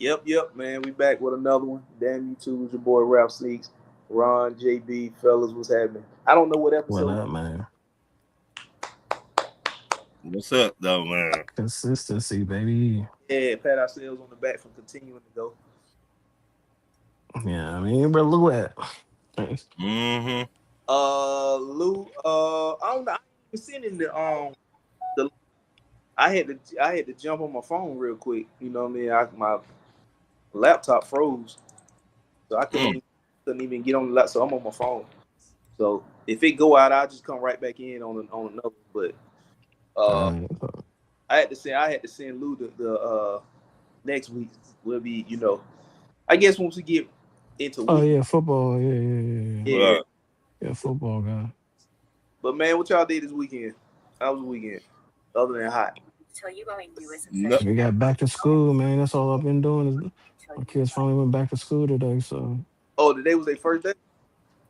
Yep, man. We back with another one. Damn you too, your boy Ralph Sneaks, Ron, JB, fellas, what's happening? I don't know what What episode. up, man? What's up, though, man? Consistency, baby. Yeah, pat ourselves on the back for continuing to go. Yeah, I mean, bro, look at that. Mm-hmm. Lou, I don't know. I ain't even seen in the. I had to jump on my phone real quick. You know what I mean? My laptop froze, so I couldn't Mm. even get on the laptop. So I'm on my phone. So if it go out, I'll just come right back in on another. But uh, Uh, I had to send Lou the next week will be, I guess once we get into oh week, yeah, football. Yeah. yeah. Right. Yeah, football guy. But man, what y'all did this weekend? How was the weekend? Other than hot. No, We got back to school, man. That's all I've been doing. Is my kids finally went back to school today, so Oh, today was their first day.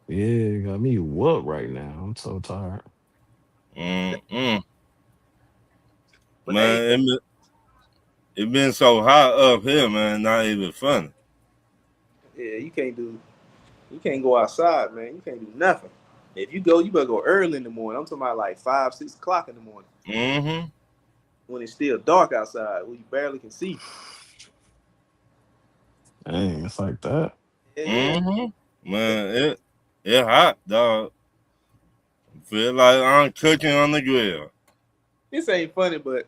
yeah, got me whooped right now. I'm so tired. mm-mm. But hey, Man, it been so hot up here, man. Not even funny. yeah, you can't go outside, man. You can't do nothing. If you go, you better go early in the morning. I'm talking about like 5, 6 o'clock in the morning Mm-hmm. when it's still dark outside, when you barely can see. Dang, it's like that. Yeah, Mm-hmm. Man, it hot, dog. Feel like I'm cooking on the grill. this ain't funny, but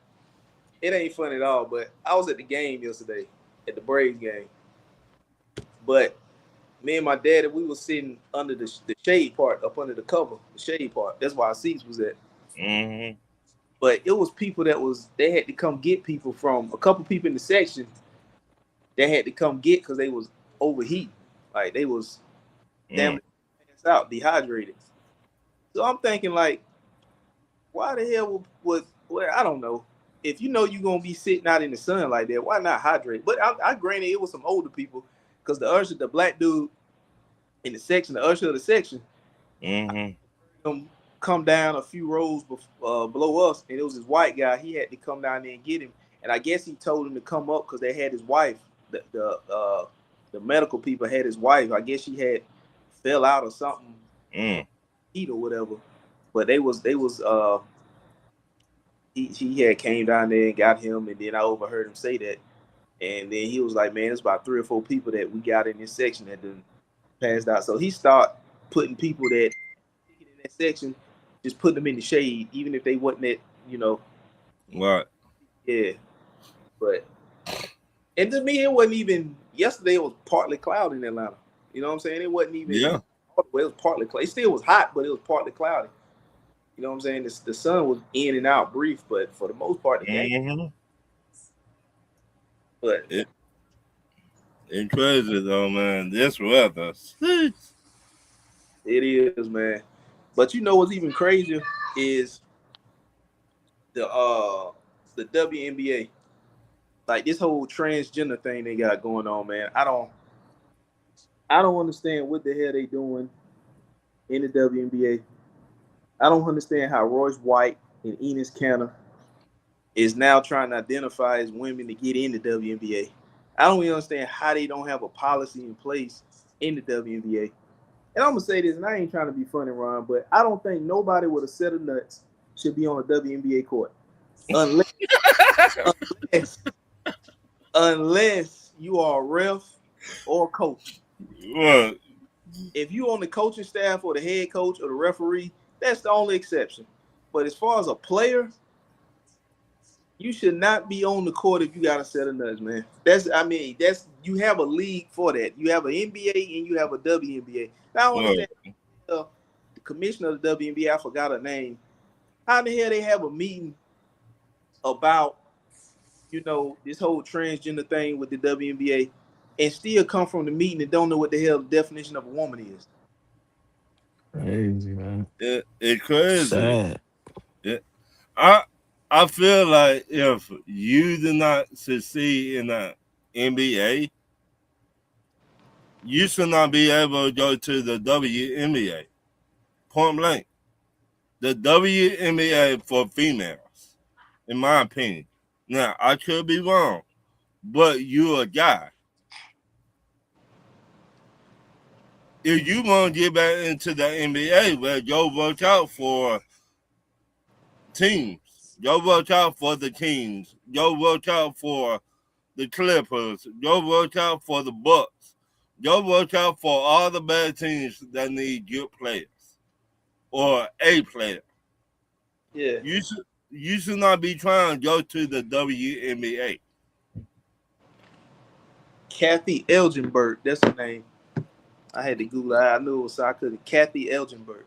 it ain't funny at all. But I was at the game yesterday, at the Braves game. But me and my daddy, we was sitting under the shade part, up under the cover, the shade part. That's why our seats was at. Mm-hmm. But it was people they had to come get people from a couple people in the section. They had to come get because they was overheat, like they was damn Mm. near passed out, dehydrated. So I'm thinking like, why the hell would well, I don't know. If you know you're gonna be sitting out in the sun like that, why not hydrate? But I granted it was some older people because the black dude in the section, the usher of the section, Mm-hmm. him come down a few rows below us, and it was this white guy. He had to come down there and get him, and I guess he told him to come up because they had his wife. The medical people had his wife. I guess she had fell out or something, Mm. heat or whatever. But they was he had came down there and got him, and then I overheard him say that, and then he was like, "Man, it's about 3 or 4 people that we got in this section that done passed out." So he start putting people that in that section, just put them in the shade, even if they wasn't at, you know, Right. yeah. But and to me, it wasn't even yesterday. It was partly cloudy in Atlanta. You know what I'm saying? It wasn't even. Yeah. Well, it was partly cloudy. It still was hot, but it was partly cloudy. You know what I'm saying? The sun was in and out brief, but for the most part, the game. Mm-hmm. But It, it crazy, though, man. This weather. Sheesh. it is, man. But you know what's even crazier is the uh the WNBA. Like this whole transgender thing they got going on, man. I don't understand what the hell they doing in the WNBA. I don't understand how Royce White and Enos Kanter is now trying to identify as women to get in the WNBA. I don't even understand how they don't have a policy in place in the WNBA. And I'm gonna say this, and I ain't trying to be funny, Ron, but I don't think nobody with a set of nuts should be on a WNBA court unless unless, unless you are a ref or a coach. What? If you on the coaching staff or the head coach or the referee, that's the only exception. But as far as a player, you should not be on the court if you got a set of nuts, man. That's you have a league for that. You have an NBA and you have a WNBA. Now I don't What? understand the commissioner of the WNBA, I forgot her name. How the hell they have a meeting about, this whole transgender thing with the WNBA and still come from the meeting and don't know what the hell the definition of a woman is? Crazy, man. It crazy. Sad. It, I I feel like if you do not succeed in the NBA, you should not be able to go to the WNBA. Point blank. The WNBA for females, in my opinion. Now, I could be wrong, but you're a guy. If you want to get back into the NBA, well, go work out for teams. Go work out for the Kings. Go work out for the Clippers. Go work out for the Bucks. Go work out for all the bad teams that need good players or a player. Yeah. You should not be trying to go to the WNBA. Kathy Elginberg, that's her name. I had to Google it. I knew it was so I couldn't. Kathy Elginberg.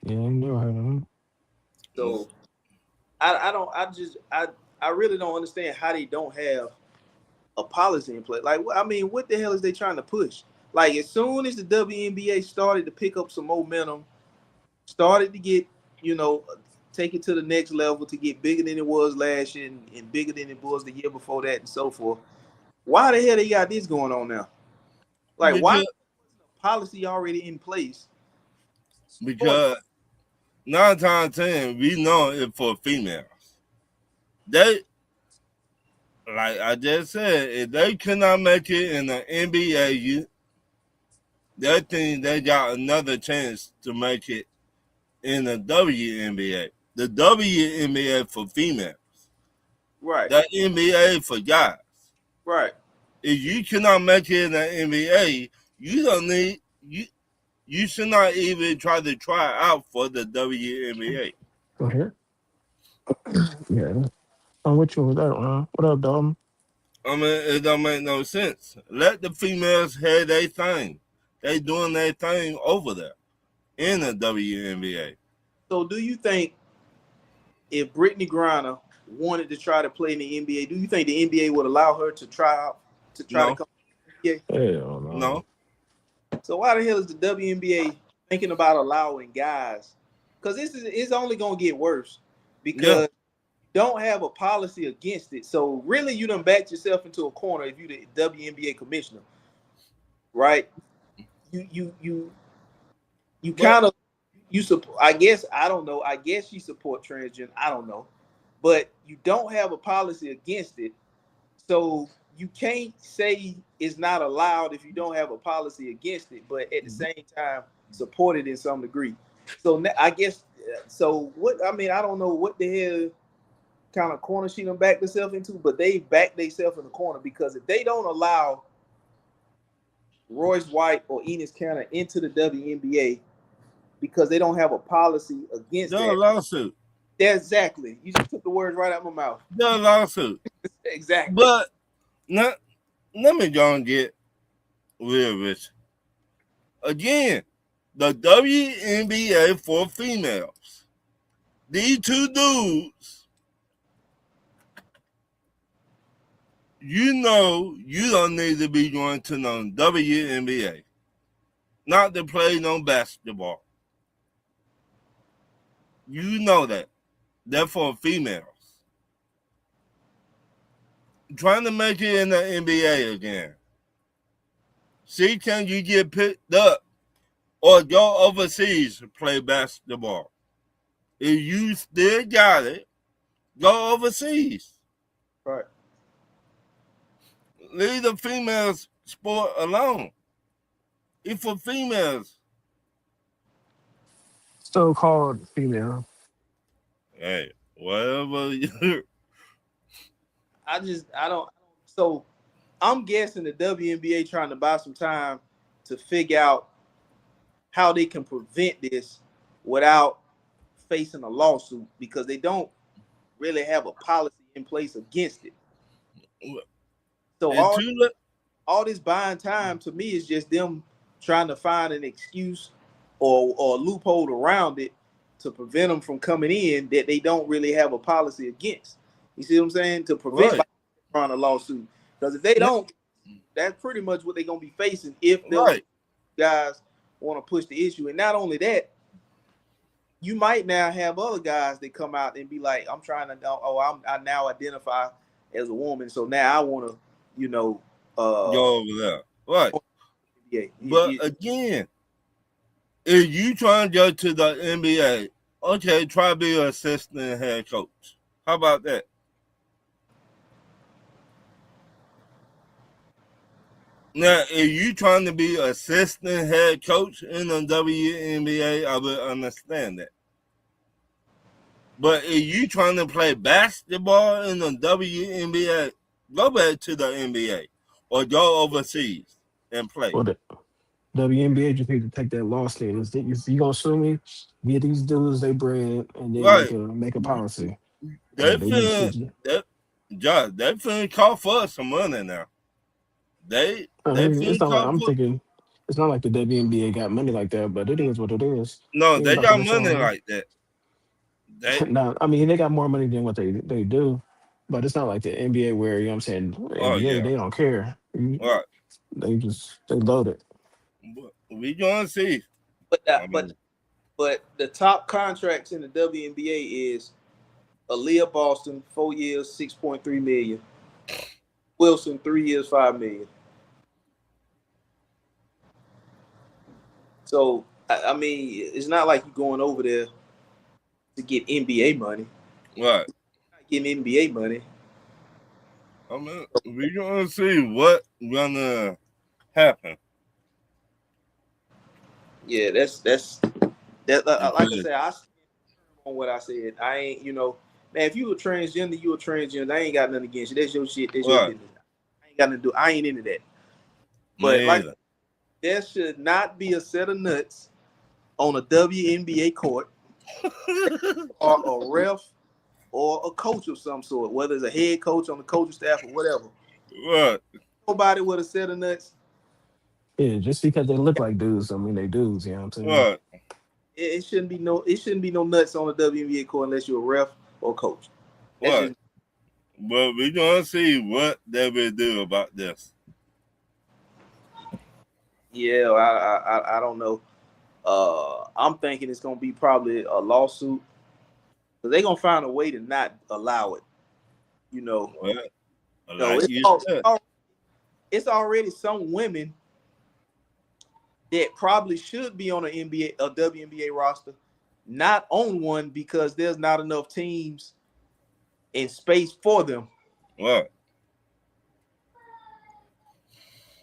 Yeah, I know how. So I don't I really don't understand how they don't have a policy in place. Like, I mean, what the hell is they trying to push? Like, as soon as the WNBA started to pick up some momentum, started to get, take it to the next level, to get bigger than it was last year and bigger than it was the year before that and so forth. Why the hell they got this going on now? Like, why Because, policy already in place? because 9 times out of 10, we know it for females. They, like I just said, if they cannot make it in the NBA, they think they got another chance to make it in the WNBA. The WNBA for females. Right. The NBA for guys. Right. If you cannot make it in the NBA, you don't need you should not even try to try out for the WNBA. Go here. Yeah. I'm with you with that one. What up, dog? I mean, it don't make no sense. Let the females have their thing. They doing their thing over there in the WNBA. So, do you think if Brittany Griner wanted to try to play in the NBA, do you think the NBA would allow her to try out to No. come to the NBA? Hell no. No. So why the hell is the WNBA thinking about allowing guys? Because it's only gonna get worse because you don't have a policy against it. So really, you done backed yourself into a corner if you the WNBA commissioner, right? You kind of support. I guess I don't know. I guess you support transgender. I don't know, but you don't have a policy against it. So you can't say it's not allowed if you don't have a policy against it, but at the same time support it in some degree. So I guess so. What I mean, I don't know what the hell kind of corner she done backed herself into, but they backed themselves in the corner because if they don't allow Royce White or Enes Kanter into the WNBA because they don't have a policy against No that. lawsuit. Yeah, exactly. You just took the words right out of my mouth. No lawsuit. Exactly. But let me go and get real rich. Again, the WNBA for females. These two dudes, you don't need to be going to no WNBA. Not to play no basketball. You know that. They're for females. Trying to make it in the NBA again. See, can you get picked up or go overseas to play basketball? If you still got it, go overseas. Right. Leave the females sport alone. It's for females. So called female. Hey, whatever you. I don't. So I'm guessing the WNBA trying to buy some time to figure out how they can prevent this without facing a lawsuit because they don't really have a policy in place against it. So all this buying time to me is just them trying to find an excuse or a loophole around it to prevent them from coming in that they don't really have a policy against. You see what I'm saying? To prevent trying a lawsuit. Because if they don't, that's pretty much what they're going to be facing if those guys want to push the issue. And not only that, you might now have other guys that come out and be like, I'm trying to, I now identify as a woman. So now I want to, go over there. Right. Yeah. But again, if you try to go to the NBA, okay, try to be an assistant head coach. How about that? Now, if you trying to be assistant head coach in the WNBA, I would understand that. But if you trying to play basketball in the WNBA, go back to the NBA or go overseas and play. Well, the WNBA just need to take that law status. If you gonna sue me, get these dudes they bread, and then Right. make a policy. They They need finna to. that Josh, they finna call for some money now. They I they mean, it's finna not like call I'm for thinking. It's not like the WNBA got money like that, but it is what it is. no, You ain't they about to got let money y'all. like that. They Now, I mean, they got more money than what they do, but it's not like the NBA where you know what I'm saying. oh NBA yeah. they don't care. Right. They load it. But we gonna see. But I that, mean, but the top contracts in the WNBA is Aaliyah Boston, 4 years, 6.3 million. Wilson, 3 years, 5 million. So I mean, it's not like you're going over there to get NBA money. right. You're not getting NBA money. I mean, we gonna see what gonna happen. Yeah, that's that. Like I Because said, I stand on what I said. I ain't, man. If you a transgender, you a transgender. I ain't got nothing against you. That's your shit. That's your right, business. I ain't got nothing to do. I ain't into that. But me like, either. there should not be a set of nuts on a WNBA court or a ref or a coach of some sort, whether it's a head coach on the coaching staff or whatever. Right, Nobody with a set of nuts. Yeah, just because they look like dudes, I mean they dudes. You know what I'm saying? right, It shouldn't be no. It shouldn't be no nuts on the WNBA court unless you're a ref or coach. That's right. just But we gonna see what they will do about this. yeah. I don't know. I'm thinking it's gonna be probably a lawsuit. But they're gonna find a way to not allow it. You know. Well, No, like you said, it's already some women that probably should be on an NBA, a WNBA roster, not on one because there's not enough teams and space for them. right,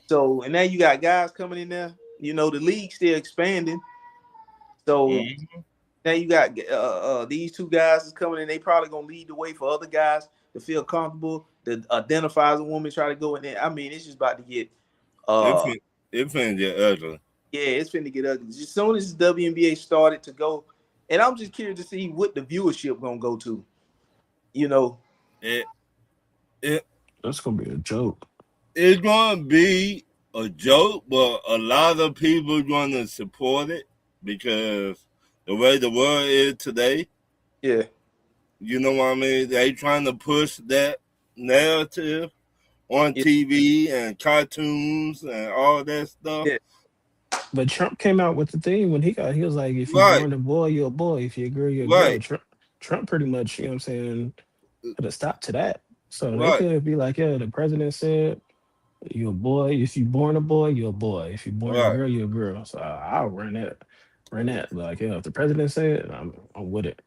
So, and now you got guys coming in there. The league's still expanding. So mm-hmm. now you got these two guys is coming in. They probably gonna lead the way for other guys to feel comfortable to identify as a woman, try to go in there. I mean, it's just about to get it uh fin- it finna get ugly. yeah, it's finna get ugly. As soon as the WNBA started to go, and I'm just curious to see what the viewership gonna go to. You know, It it That's gonna be a joke. it's gonna be a joke, but a lot of people gonna support it because the way the world is today. yeah, You know what I mean? They trying to push that narrative on yeah, TV and cartoons and all that stuff. yeah, But Trump came out with the thing when he was like, if you're Right, born a boy, you're a boy. If you're a girl, you're a girl. right, Trump pretty much, you know what I'm saying, put a stop to that. So they right, could be like, yeah, the president said you're a boy. If you're born a boy, you're a boy. If you're born a right, girl, you're a girl. So I'll run that. Like, yeah, if the president said it, I'm with it.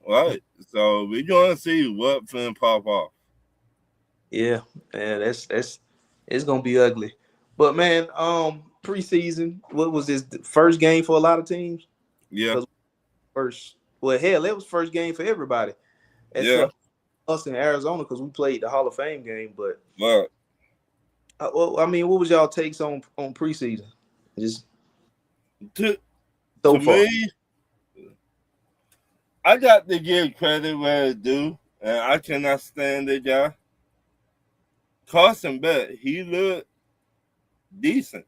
right. So we gonna see what finna pop off. yeah. That's it's gonna be ugly. But man, preseason, what was this first game for a lot of teams? Yeah, Because well, hell, it was first game for everybody yeah, except us in Arizona because we played the Hall of Fame game. But but well, I mean, what was y'all takes on preseason? Just to so to far. me, I got to give credit where it's due, and I cannot stand the guy. Carson Beck, he looked decent.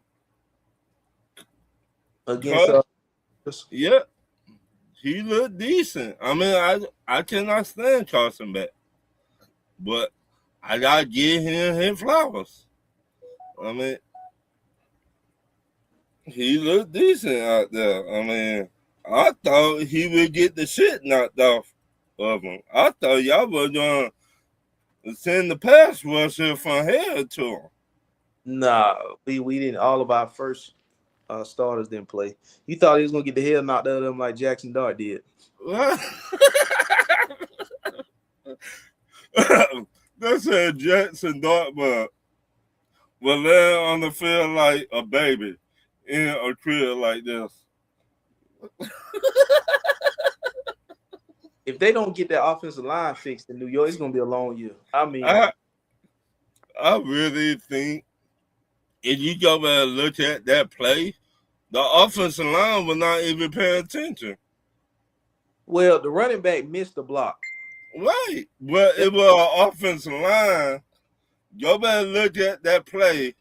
Against Car- yeah, he looked decent. I mean, I cannot stand Carson Beck, but I gotta give him his flowers. I mean, he looked decent out there. I mean, I thought he would get the shit knocked off of him. I thought y'all were gonna send the pass rusher from hell to him. nah, we didn't. All of our first starters didn't play. You thought he was gonna get the hell knocked out of him like Jackson Dart did. That's a Jackson Dartmouth will land on the field like a baby in a crib like this. If they don't get that offensive line fixed in New York, it's gonna be a long year. I mean, I I really think if you go back and look at that play, the offensive line was not even paying attention. well, the running back missed the block. Right. Well, it was an offensive line. Go back and look at that play.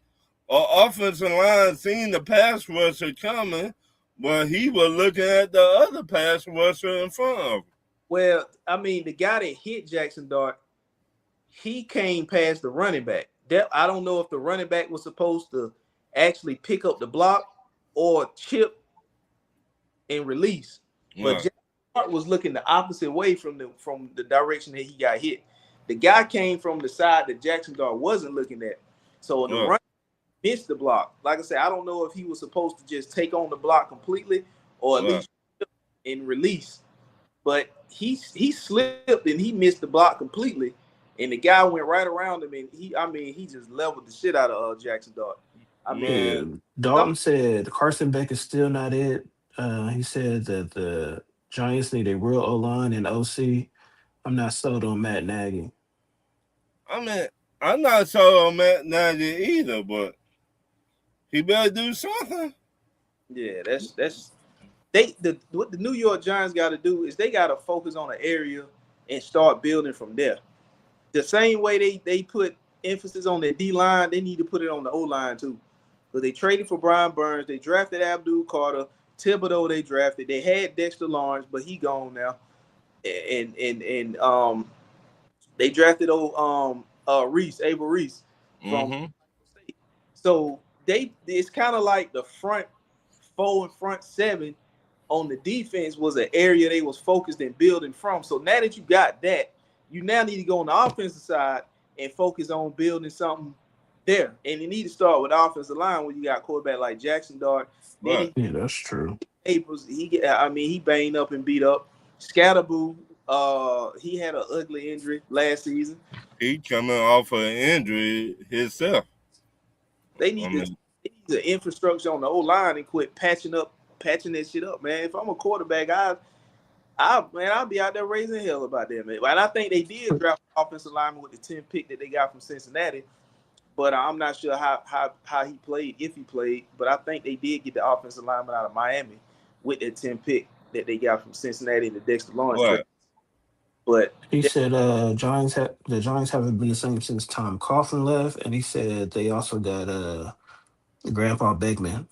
Our offensive line seen the pass rusher coming, but he was looking at the other pass rusher in front of him. Well, I mean, the guy that hit Jackson Dart, he came past the running back. That I don't know if the running back was supposed to actually pick up the block or chip and release, but Right. Jackson Dart was looking the opposite way from the direction that he got hit. The guy came from the side that Jackson Dart wasn't looking at, so the Right. run missed the block. Like I said, I don't know if he was supposed to just take on the block completely or at Right. least and release. But he slipped and he missed the block completely, and the guy went right around him, and he just leveled the shit out of Jackson Dart. I mean, Yeah, Man, some, Dalton said Carson Beck is still not it. He said that the Giants need a real O line and OC. I'm not sold on Matt Nagy. I mean, I'm not sure on Matt Nagy either, but he better do something. yeah, that's what the New York Giants got to do is they got to focus on an area and start building from there. The same way they put emphasis on the D line, they need to put it on the O line too. Because they traded for Brian Burns, they drafted Abdul Carter, Thibodeau they drafted, they had Dexter Lawrence, but he gone now, and they drafted Reese, Abel Reese from Mm-hmm. State. So it's kind of like the front four and front seven on the defense was an area they was focused and building from. So now that you got that, you now need to go on the offensive side and focus on building something there. And you need to start with the offensive line when you got quarterback like Jackson Dart. Then Right. Yeah, that's true. Aprils, he banged up and beat up. Scatterboo, he had an ugly injury last season. He coming off an injury himself. They I need to mean, they need the infrastructure on the O line and quit patching that shit up, man. If I'm a quarterback, I'll be out there raising hell about that, man. And I think they did draft offensive lineman with the 10th pick that they got from Cincinnati, but I'm not sure how he played, if he played. But I think they did get the offensive lineman out of Miami with that 10th pick that they got from Cincinnati and the Dexter Lawrence trade. right. But He said the Giants haven't been the same since Tom Coughlin left, and he said they also got Grandpa Beckman.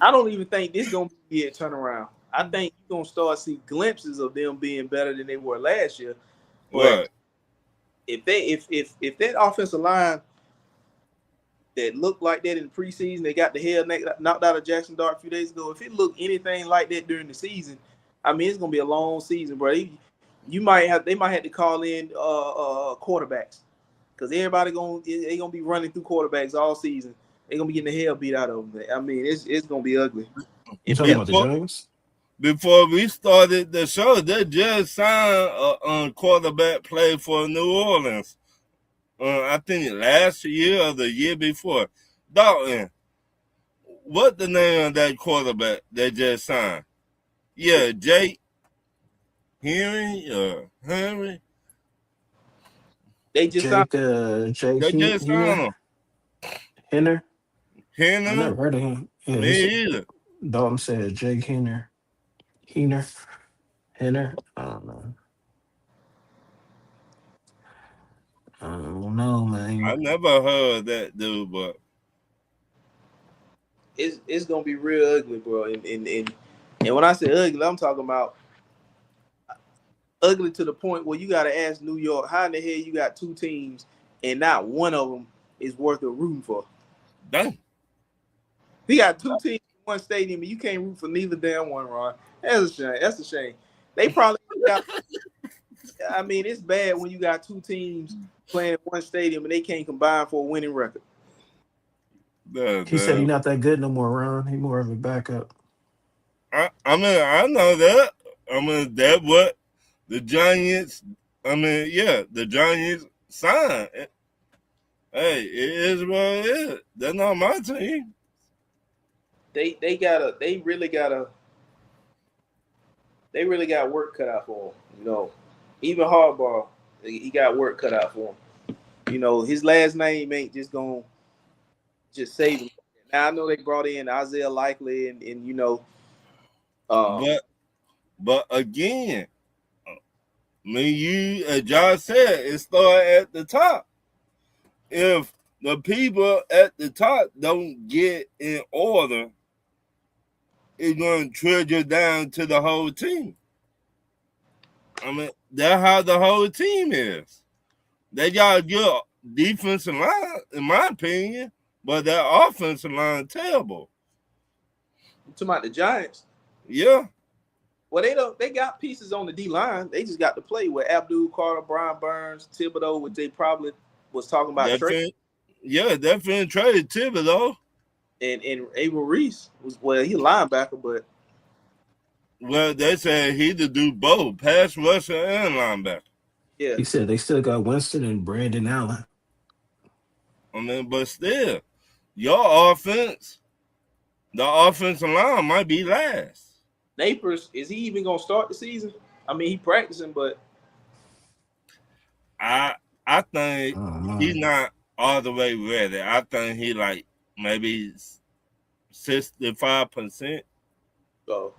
I don't even think this gonna be a turnaround. I think you're gonna start to see glimpses of them being better than they were last year. But Right. if that offensive line that looked like that in the preseason, they got the hell knocked out of Jackson Dart a few days ago. If it looked anything like that during the season, I mean it's gonna be a long season, bro. They might have to call in quarterbacks because they gonna be running through quarterbacks all season. They're gonna be getting the hell beat out of them. I mean it's gonna be ugly. You If talking that about the Before, Giants? before we started the show, they just signed a quarterback play for New Orleans. I think last year or the year before. Dalton, what the name of that quarterback they just signed? Yeah, Jake Henry or Henry. they just signed, Jake They just signed him. Henner. I Henry? never heard of him. Yeah, Me either. Dalton said Jake Henner. Henner. I don't know. I don't know, I man. never heard that dude, but it's gonna be real ugly, bro. And when I say ugly, I'm talking about ugly to the point where you gotta ask New York, how in the hell you got two teams and not one of them is worth a rooting for? dang. We got two teams in one stadium and you can't root for neither damn one, Ron. That's a shame. That's a shame. They probably got. I mean, it's bad when you got two teams playing in one stadium and they can't combine for a winning record. He said he's not that good no more, Ron. He more of a backup. I mean, I know that. I mean, that what the Giants I mean, yeah, the Giants signed. Hey, it is what it is. That's not my team. They really got work cut out for him. Even Harbaugh, he got work cut out for him. His last name ain't just gonna just save him. Now I know they brought in Isaiah Likely and um, But again, when you, as Josh said, it started at the top. If the people at the top don't get in order, it's going to trigger down to the whole team. I mean, that's how the whole team is. They got a good defensive line, in my opinion, but that offensive line terrible. I'm talking about the Giants. Yeah. Well, they got pieces on the D line. They just got to play with Abdul Carter, Brian Burns, Thibodeau, which they probably was talking about trade. Yeah, definitely traded Thibodeau. And Abel Reese he's a linebacker, but well, they said he to do both, pass rusher and linebacker. Yeah. He said they still got Winston and Brandon Allen. I mean, but still, your offense, the offensive line might be last. Napers, is he even gonna start the season? I mean, he practicing, but I think he's not all the way ready. I think he like maybe 65%. So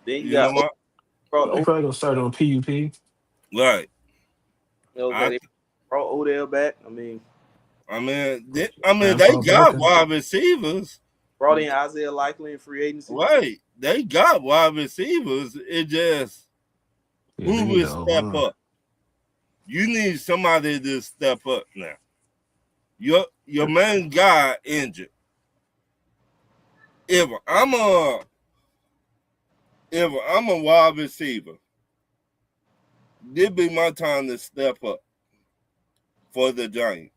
then you know what? They probably gonna start on PUP. Right. They brought Odell back. I mean, they got wide receivers. Brought in Isaiah Likely in free agency. Right. They got wide receivers. It just who will step up? You need somebody to step up now. Your main guy injured. If I'm a wide receiver, this be my time to step up for the Giants.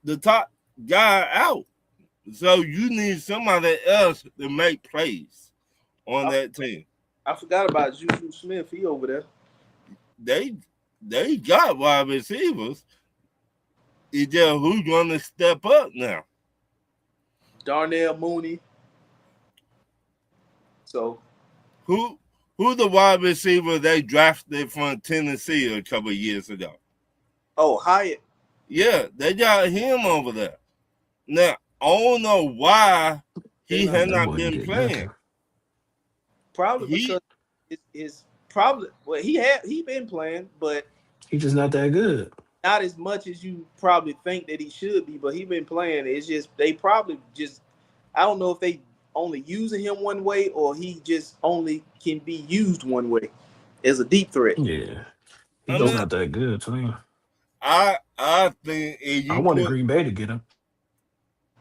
The top guy out. So you need somebody else to make plays on that team. I forgot about Juju Smith. He over there. They got wide receivers. It's just who's going to step up now? Darnell Mooney. So who the wide receiver they drafted from Tennessee a couple of years ago? Oh, Hyatt. Yeah, they got him over there. Now, I don't know why he had not been playing. Probably because his probably he been playing, but he's just not that good. Not as much as you probably think that he should be, but he been playing. It's just they probably just I don't know if they only using him one way or he just only can be used one way as a deep threat. Yeah, he's not that good to me. I think if I wanted Green Bay to get him.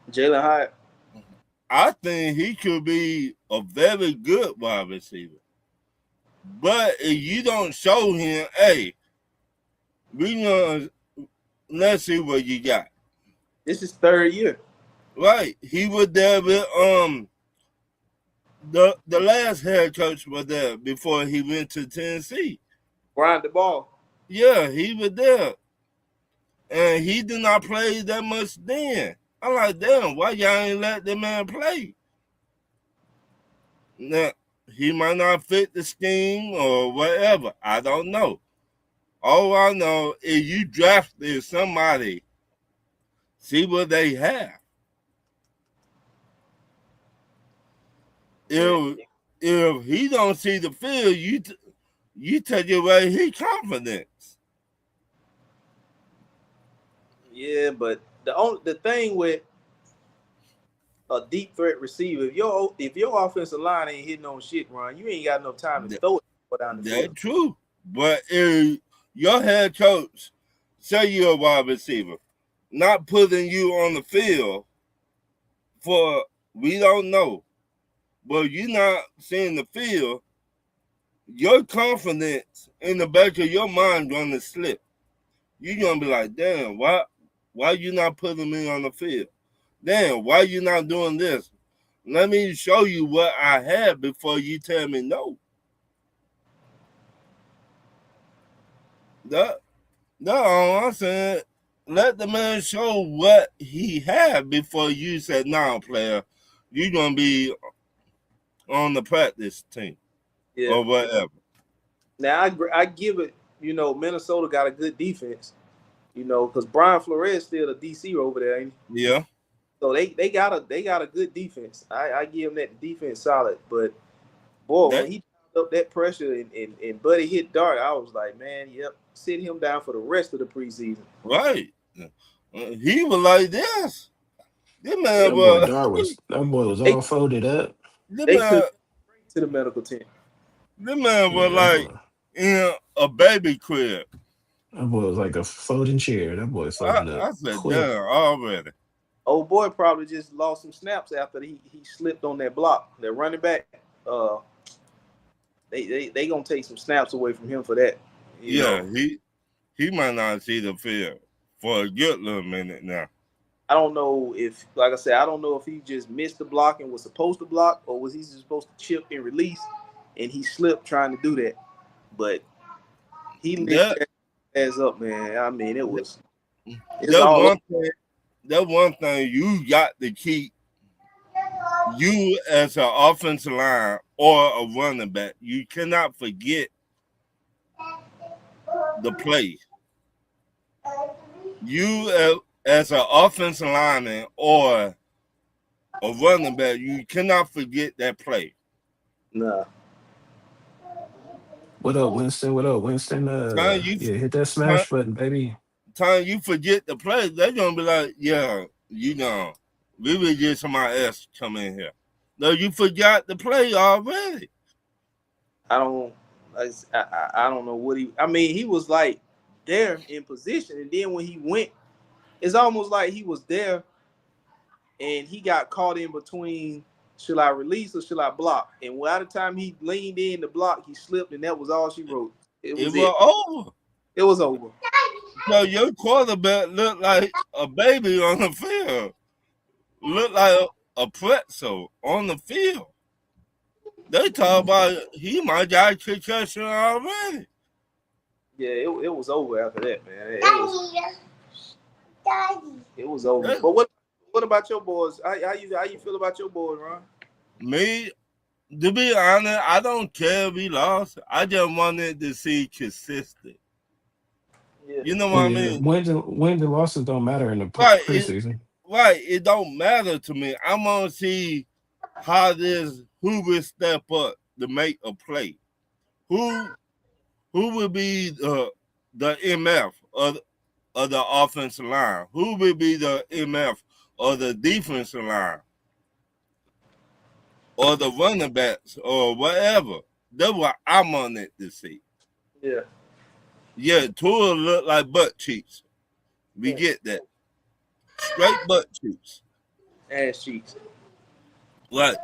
Jalen Hyatt. I think he could be a very good wide receiver. But if you don't show him, hey, let's see what you got. This is third year. Right. He was there with the last head coach was there before he went to Tennessee. Brian DeBall. Yeah, he was there. And he did not play that much then. I'm like, damn, why y'all ain't let the man play? Now, he might not fit the scheme or whatever. I don't know. All I know is you drafted somebody, see what they have. If he don't see the field, you take away his confidence. Yeah, but the thing with a deep threat receiver, if your offensive line ain't hitting on shit, Ron, you ain't got no time to throw it down the field. That's true. But if your head coach say you're a wide receiver, not putting you on the field for we don't know, but you're not seeing the field, your confidence in the back of your mind gonna slip. You're gonna be like, damn, why you not putting me on the field? Damn, why you not doing this? Let me show you what I have before you tell me no. That all I'm saying. Let the man show what he had before you said, "Nah, player, you gonna be on the practice team Yeah. or whatever." Now I give it. Minnesota got a good defense. Because Brian Flores still a DC over there, ain't he? Yeah, So they got a good defense. I give them that defense solid. But boy, when that he turned up that pressure and Buddy hit Dart, I was like, man, yep, sit him down for the rest of the preseason. right. He was like this. This man That boy was. Dar was They all folded up. This they took man. him to the medical tent. This man Yeah, was like in a baby crib. that boy was like a folding chair. That boy folded up I said, quick. damn, already. Old boy probably just lost some snaps after he slipped on that block. That running back, they gonna take some snaps away from him for that. Yeah, he might not see the field for a good little minute now. I don't know if, like I said, I don't know if he just missed the block and was supposed to block, or was he just supposed to chip and release, and he slipped trying to do that. But he lit That that ass up, man. I mean, it's that all one thing. That one thing you got to keep you as an offensive line or a running back. You cannot forget the play. You as an offensive lineman or a running back, you cannot forget that play. nah. What up, Winston? What up, Winston? Time you Yeah, hit that time, smash button, baby. time you forget the play, they're gonna be like, yeah, we will get somebody else come in here. No, you forgot the play already. I don't. I don't know what he. I mean, he was like there in position, and then when he went, it's almost like he was there, and he got caught in between. Should I release or should I block? And by the time he leaned in to block, he slipped, and that was all she wrote. It It was it. was over. It was over. So your quarterback looked like a baby on the field. Looked like a pretzel on the field. They talk about he might got a concussion already. Yeah, it was over after that, man. It was over. That, But what about your boys? How you feel about your boys, Ron? me, to be honest, I don't care if we lost. I just wanted to see consistent. Yeah. You know Oh what I yeah, mean? wins and losses don't matter in the Right. preseason. Right. It don't matter to me. I want to see who will step up to make a play. Who will be the MF of the offensive line? Who will be the MF of the defensive line? Or the running backs or whatever. That's what I wanted to see. Yeah. Yeah, Tua look like butt cheeks. We Yeah. get that. Straight butt cheeks. Ass cheeks. Right.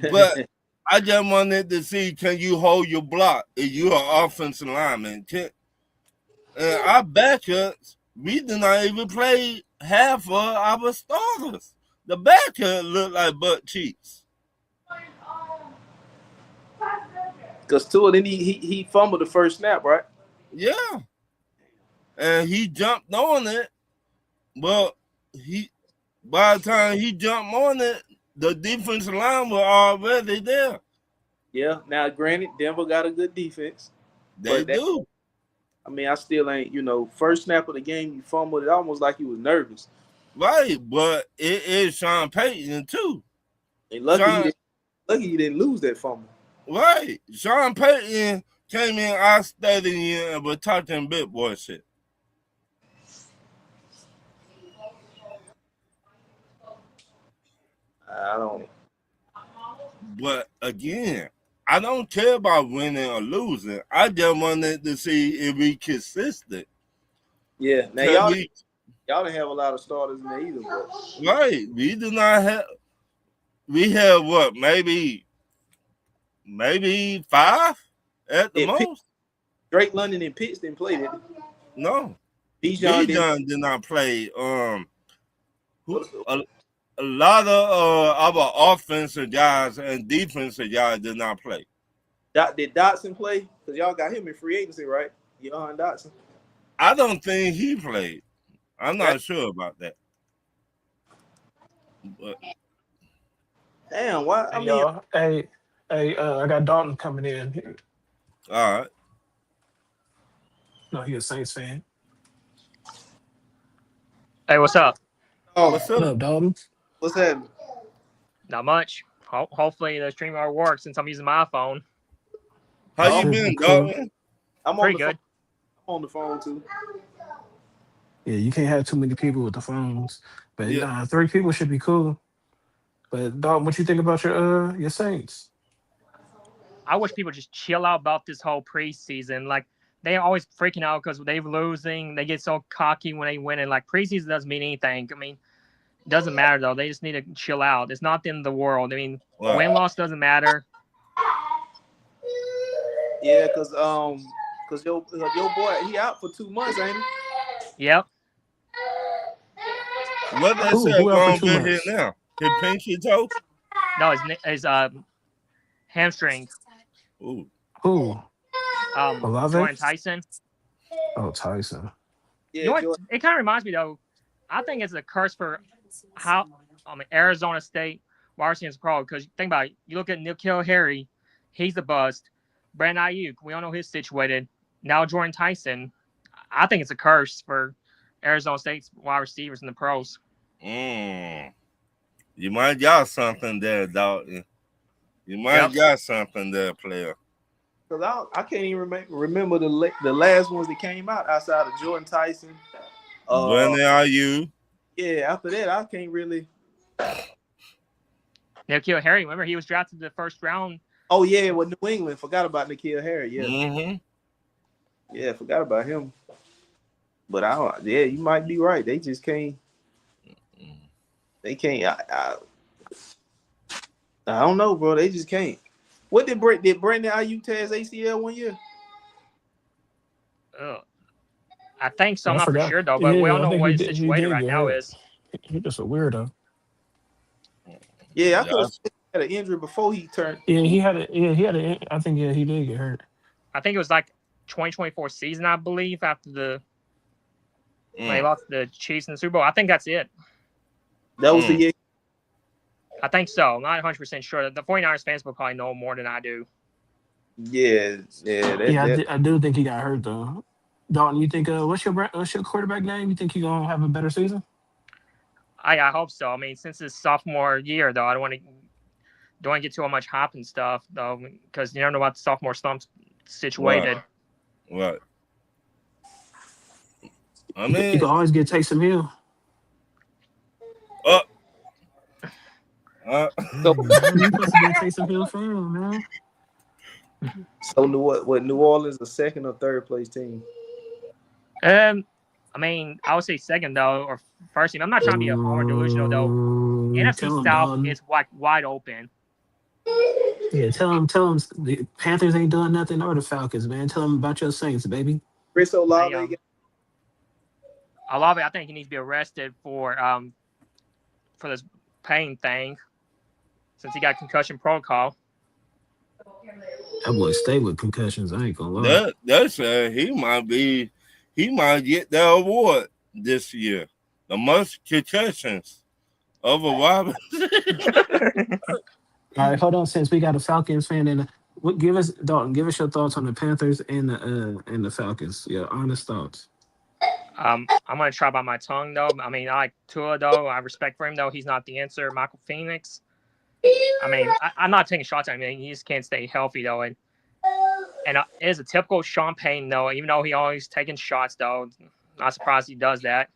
But I just wanted to see, can you hold your block if you're an offensive lineman? And our backups, we did not even play half of our starters. The backup look like butt cheeks. Because Tua, then he fumbled the first snap, right? Yeah. And he jumped on it. Well, by the time he jumped on it, the defensive line was already there. Yeah. Now, granted, Denver got a good defense. They do. I mean, I still ain't, first snap of the game, you fumbled it almost like you was nervous. Right, but it is Sean Payton too. And lucky you didn't lose that fumble. Right. Sean Payton came in our stadium and was talking big boy shit. I don't. But again, I don't care about winning or losing. I just wanted to see if we consistent. Yeah. Now y'all didn't have a lot of starters in there either. But. Right. We do not have. We have what? Maybe 5 at the most. Drake London and Pitts didn't play, did they? No. Bijan did not play. A lot of our offensive guys and defensive guys did not play. Did Dotson play? Because y'all got him in free agency, right? Jahan Dotson. I don't think he played. I'm not sure about that. But Damn, why? I Hey mean, y'all. Hey, I got Dalton coming in. all right. No, he a Saints fan. Hey, what's up? oh, What's What up? up, Dalton? what's happening? Not much. Hopefully the stream will work since I'm using my phone. How It you Oh, should be been, cool. Dalton? I'm on Pretty the phone. good. I'm on the phone too. Yeah, you can't have too many people with the phones. But Yeah. nah, 3 people should be cool. But Dalton, what you think about your Saints? I wish people just chill out about this whole preseason. Like they always freaking out because they're losing. They get so cocky when they win, and like preseason doesn't mean anything. I mean, it doesn't matter though. They just need to chill out. It's not the end of the world. I mean, Right. win loss doesn't matter. Yeah, cause your boy he out for 2 months, ain't he? Yep. What they Who said who out for wrong two with here months? now? His pinky toe? No, his hamstring. Ooh. Who? Olave? Jordan Tyson. Oh, Tyson. You Yeah, know what? Jordan. It kind of reminds me though. I think it's a curse for how Arizona State wide receivers pro because think about it. You look at N'Keal Harry, he's the bust. Brandon Ayuk, we all know he's situated. Now Jordan Tyson, I think it's a curse for Arizona State's wide receivers in the pros. Mm. You might got something there, Dalton. You might Yep. got something there, player. Cause I can't even remember the last ones that came out outside of Jordan Tyson. When are you? Yeah, after that I can't really. N'Keal Harry, remember he was drafted the first round. Oh yeah, with New England, forgot about N'Keal Harry. Yeah, Mm-hmm. yeah, forgot about him. But I don't. Yeah, you might be right. They just can't. They can't. I don't know, bro. They just can't. What did Brandon Ayuk tear his ACL 1 year? Ugh. I think so. Yeah, I'm I not for forgot. sure though, but we all Yeah, I know think what he his did. He situated did right get now hurt. is. He just a weirdo. Yeah, I could have Yes. had an injury before he turned. Yeah, he had a. Yeah, he had a. I think yeah, he did get hurt. I think it was like 2024 season, I believe, after when they lost the Chiefs in the Super Bowl. I think that's it. That was the year. I think so. I'm not 100% sure. The 49ers fans will probably know more than I do. Yeah. Yeah, I do think he got hurt though. Dalton, you think what's your quarterback name? You think he gonna have a better season? I hope so. I mean, since his sophomore year, though, I don't want to get too much hype and stuff, though, because you never know about the sophomore slump situated. Right. I You mean, can always get Taysom Hill. So, Man, you supposed to be a Taysom Hill fan, man. so New Orleans a second or third place team? I mean, I would say second though, or first team. I'm not trying to be a homer delusional though. NFC Tell him, South Dalton. is wide open. Yeah, tell him the Panthers ain't doing nothing or the Falcons, man. Tell him about your Saints, baby. Chris Olave. I love it. I think he needs to be arrested for this pain thing since he got concussion protocol. That boy stay with concussions. I ain't gonna lie. That said he might get the award this year. The most concussions of a wide. All right, hold on. Since we got a Falcons fan in, give us Dalton. Give us your thoughts on the Panthers and the Falcons. Your honest thoughts. I'm gonna try by my tongue though. I mean, I like Tua though. I respect for him though. He's not the answer. Michael Phoenix. I mean, I'm not taking shots at him. I mean, he just can't stay healthy though, and it is a typical Sean Payton though. Even though he always taking shots though, not surprised he does that.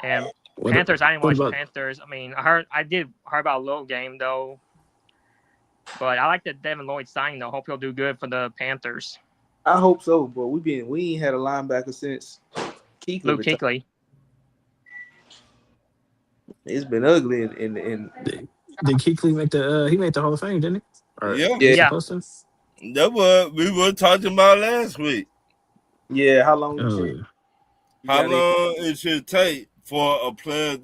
And Panthers, I didn't watch the Panthers. I mean, I did heard about a little game though, but I like the Devin Lloyd signing though. Hope he'll do good for the Panthers. I hope so, but we ain't had a linebacker since Luke Kuechly. It's been ugly in Did Kuechly make he made the Hall of Fame, didn't he? Yeah. Supposed to? That's what we were talking about last week. Yeah, how long? How long it should take for a player?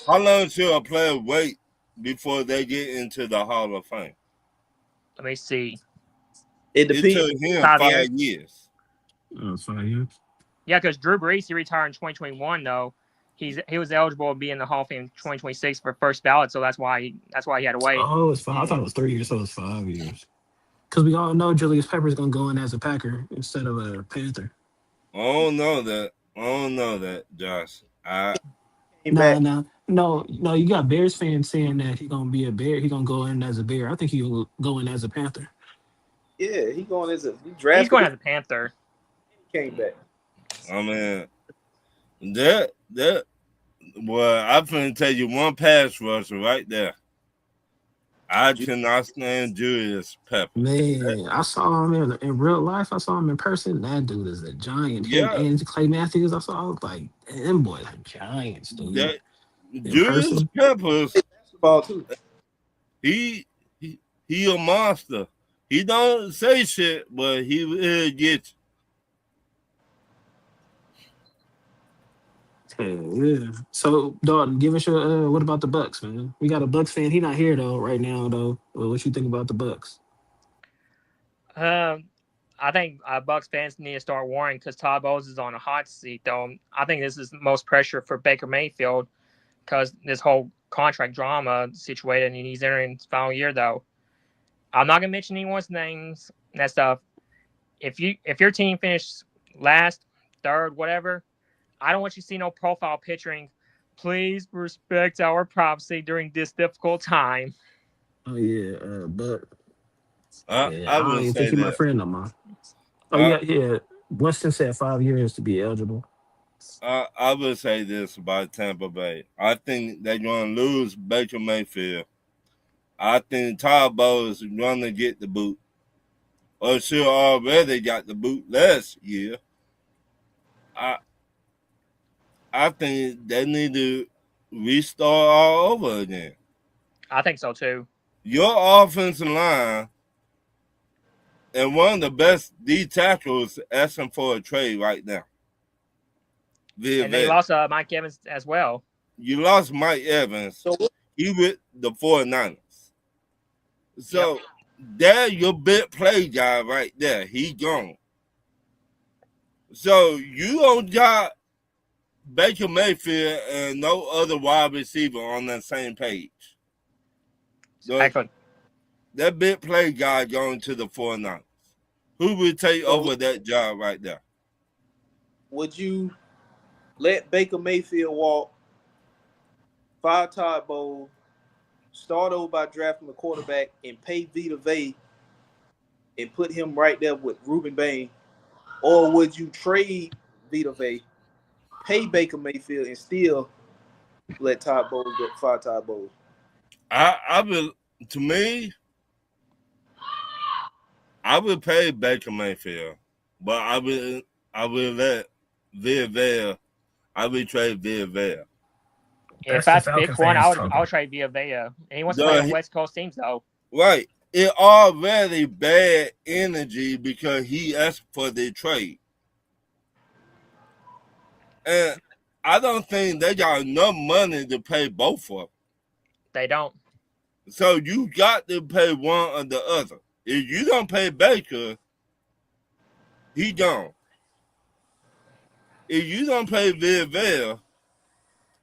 How long should a player wait before they get into the Hall of Fame? Let me see. It It depends. took him 5 5 years. years. Oh, 5 years. Yeah, because Drew Brees, he retired in 2021 though. He was eligible to be in the Hall of Fame in 2026 for first ballot, so that's why he had to wait. Oh, it's 5. I thought it was 3 years, so it's 5 years. Because we all know Julius Peppers gonna go in as a Packer instead of a Panther. I don't know that. I don't know that, Josh. Came Nah, back. nah, no, no. You got Bears fans saying that he gonna be a Bear. He gonna go in as a Bear. I think he'll go in as a Panther. Yeah, he going as a he He's drafted. going as a Panther. Came back. I mean, that. Well, I'm finna tell you one pass rusher right there. I cannot stand Julius Pepper. Man, I saw him in real life. I saw him in person. That dude is a giant. Him Yeah, and Clay Matthews. I was like, "Damn, them boys are giants, dude." that In Julius person. Peppers, Basketball too. he he a monster. He don't say shit, but he will get Yeah. So, Dalton, give us your. What about the Bucks, man? We got a Bucks fan. He not here though right now though. Well, what you think about the Bucks? I think Bucks fans need to start worrying because Todd Bowles is on a hot seat. Though I think this is the most pressure for Baker Mayfield because this whole contract drama situated, and he's entering his final year. Though I'm not gonna mention anyone's names and that stuff. If your team finishes last, third, whatever, I don't want you to see no profile picturing. Please respect our privacy during this difficult time. Oh yeah, but yeah, I I don't would even think say he my that. friend no more. Oh I, yeah, yeah. Winston said 5 years to be eligible. I would say this about Tampa Bay. I think they're going to lose Baker Mayfield. I think Todd Bowles is going to get the boot. Or should already got the boot last year. I I think they need to restart all over again. I think so too. Your offensive line and one of the best D tackles asking for a trade right now. And they lost Mike Evans as well. You lost Mike Evans. So He with the 49ers. So there your big play guy right there. He gone. So you don't got Baker Mayfield and no other wide receiver on that same page. So Excellent. that big play guy going to the 49ers. Who would take over that job right there? would you let Baker Mayfield walk, fire Todd Bowles, start over by drafting a quarterback, and pay Vita Vey and put him right there with Ruben Bain? Or would you trade Vita Vey, pay Baker Mayfield, and still let Todd Bowles go, fire Todd Bowles? I will, to me, I would pay Baker Mayfield, but I will let Villa. I would trade Villa. If I had to pick one, I would trade Villa Vea. And he wants to play on West Coast teams though. Right. It already bad energy because he asked for the trade. And I don't think they got enough money to pay both of them. They don't. So you got to pay one or the other. If you don't pay Baker, he gone. If you don't pay Villa,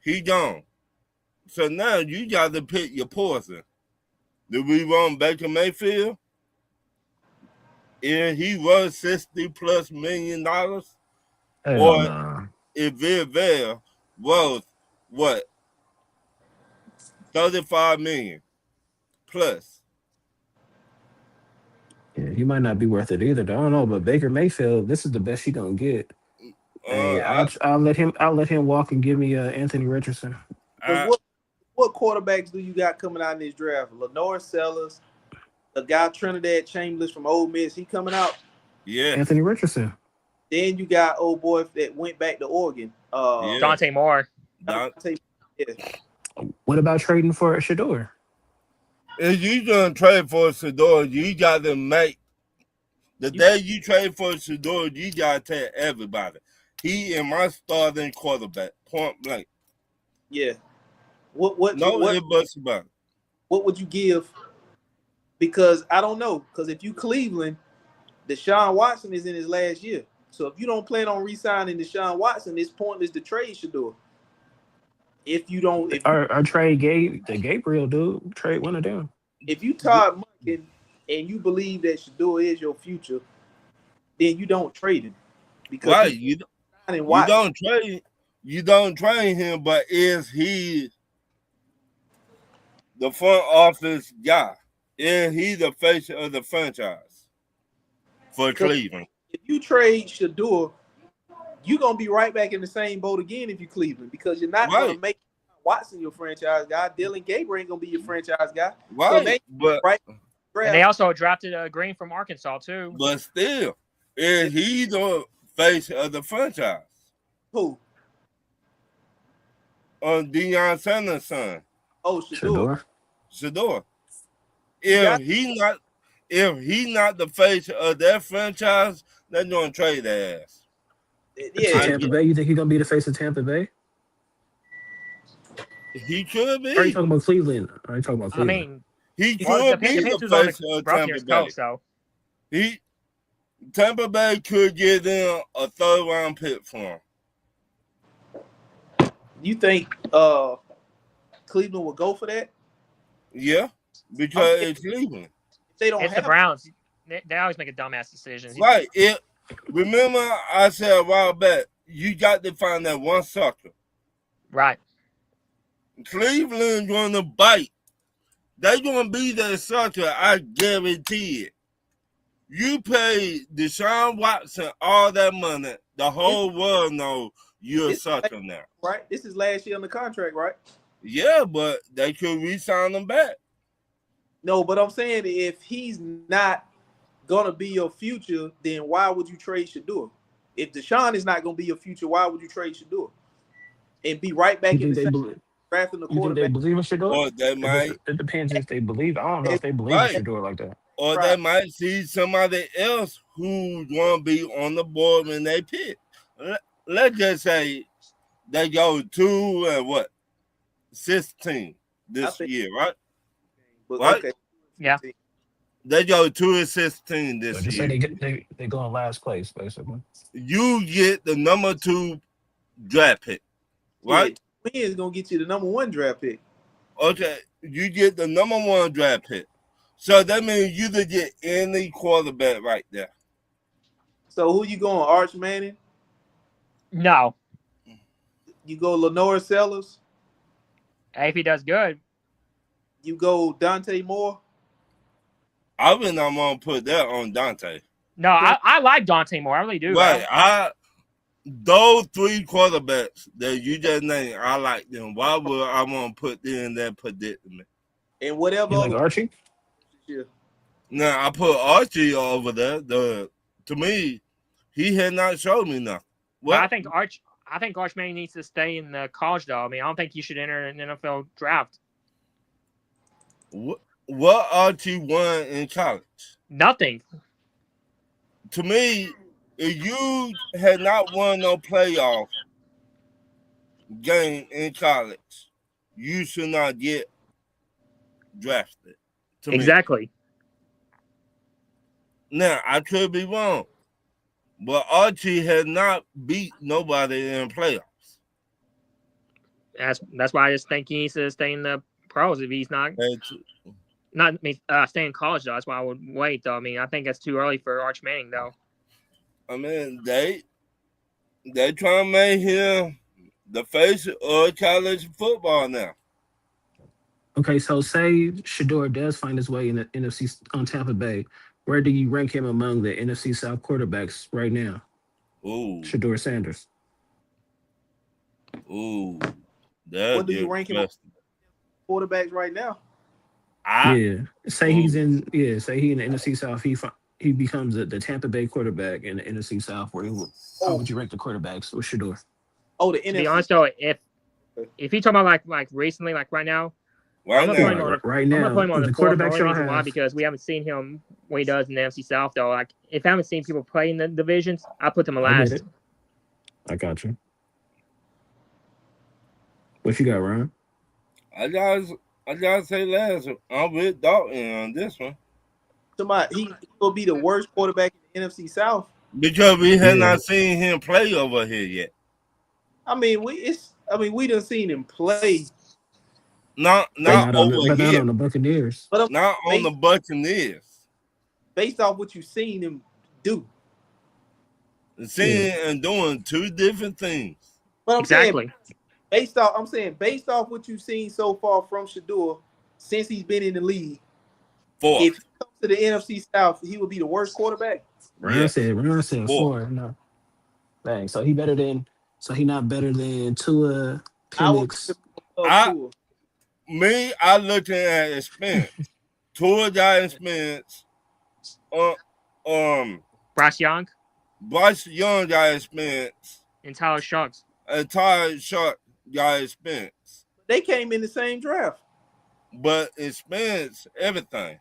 he gone. So now you got to pick your poison. Do we want Baker Mayfield? If he was $60+ million, or if Villa was what, 35 million plus? Yeah, he might not be worth it either. I don't know, but Baker Mayfield, this is the best he gonna get. Hey, I'll let him walk and give me Anthony Richardson. What quarterbacks do you got coming out in this draft? Lenore Sellers, the guy Trinidad Chambers from Ole Miss, he coming out. Yeah, Anthony Richardson. Then you got old boy that went back to Oregon. Dante Moore. Yeah. What about trading for Shador? If you gonna trade for Shador, you got to make the day you trade for Shador, you gotta tell everybody he is my starting quarterback, point blank. Yeah. What buts about it. What would you give? Because I don't know. Because if you Cleveland, Deshaun Watson is in his last year. So if you don't plan on re-signing Deshaun Watson, it's pointless to trade Shador. If you don't, Our trade the Gabriel dude, trade one of them. if you Todd Monken and you believe that Shador is your future, then you don't trade him because Right. he's signing You Watson. don't trade him, but is he the front office guy? Is he the face of the franchise for Because Cleveland? if you trade Shador, you're gonna be right back in the same boat again if you Cleveland because you're not gonna Right. make Watson your franchise guy. Dylan Gabriel ain't gonna be your franchise guy. Right. So they but And they also drafted Green from Arkansas too. but still, is he the face of the franchise? Who? Deion Sanders' son, Oh, Shador. Shador. got- If he not the face of that franchise, they're gonna trade their ass. Yeah, Tampa Bay. You think he's gonna be the face of Tampa Bay? He could Or are you be. talking about Cleveland? Are you talking about I Cleveland? mean, He well, could be depends the who's on face the of Tampa Buccaneers Bay. coach, so Tampa Bay could give them a 3rd-round pick for him. you think Cleveland will go for that? Yeah, because it's Cleveland. If they don't it's the have Browns. They always make a dumbass decision. Right. Remember I said a while back, you got to find that one sucker. Right. Cleveland going to bite. They're going to be that sucker, I guarantee it. You pay Deshaun Watson all that money, the whole world knows you're a sucker now. right. This is last year on the contract, right? Yeah, but they could re-sign him back. No, but I'm saying if he's not gonna be your future, then why would you trade Shador? If Deshaun is not gonna be your future, why would you trade Shador? And be right back You in think the they same believe? drafting the You think they quarterback. believe in Shador? Or they might, It depends if they believe. I don't know if they believe in Right. Shador like that. or Right. they might see somebody else who's going to be on the board when they pick. Let's just say they go 2-16 this year, right? But Right? okay. Yeah. They go 2-16 So this just say year. they go in last place basically. You get the number 2 draft pick, right? Yeah, Twins gonna get you the number 1 draft pick. Okay, you get the number 1 draft pick. So that means you could get any quarterback right there. So who you going? Arch Manning? No. You go Lenore Sellers? If he does good, You go Dante Moore? I would not want to put that on Dante. no, I like Dante Moore. I really do. Right. Those 3 quarterbacks that you just named, I like them. Why would I want to put them in that predicament? And whatever. You like Archie? Yeah. Now I put Archie over there. To me, he had not showed me nothing. But I think Arch Manning needs to stay in the college though. I mean, I don't think he should enter an NFL draft. What Archie won in college? Nothing. To me, if you had not won no playoff game in college, you should not get drafted. To me. Exactly. Now, I could be wrong, but Archie has not beat nobody in playoffs. That's why I just think he needs to stay in the pros if he's not stay in college though. That's why I would wait though. I mean, I think that's too early for Arch Manning though. I mean, they trying to make him the face of college football now. Okay, so say Shador does find his way in the NFC on Tampa Bay. Where do you rank him among the NFC South quarterbacks right now? Ooh, Shador Sanders. ooh. What do you rank him on quarterbacks right now? Say he's in. Yeah, say he in the NFC South. He becomes the Tampa Bay quarterback in the NFC South. How would you rank the quarterbacks with Shador? Oh, the To NFC. be honest though, if you talk about like recently, like right now, I'm gonna put him on the quarterbacks fourth. y'all Reason why? have. Because we haven't seen him what he does in the NFC South though. Like if I haven't seen people play in the divisions, I put them in I get last. it. I got you. What you got, Ryan? I gotta say last. I'm with Dalton on this one. He will be the worst quarterback in NFC South. Because we have not seen him play over here yet. I mean, we done seen him play. Not over but here. not on the Buccaneers. But Not on the Buccaneers. Based off what you've seen him do. Seeing and doing two different things. But exactly. Based off what you've seen so far from Shador since he's been in the league. Four. If he comes to the NFC South, he would be the worst quarterback. Ron said 4. No. Dang, so he not better than Tua, Penix. I looking at experience. Tua got experience. Bryce Young got experience. and Tyler Sharks. And Tyler Shark got experience. They came in the same draft. But experience everything.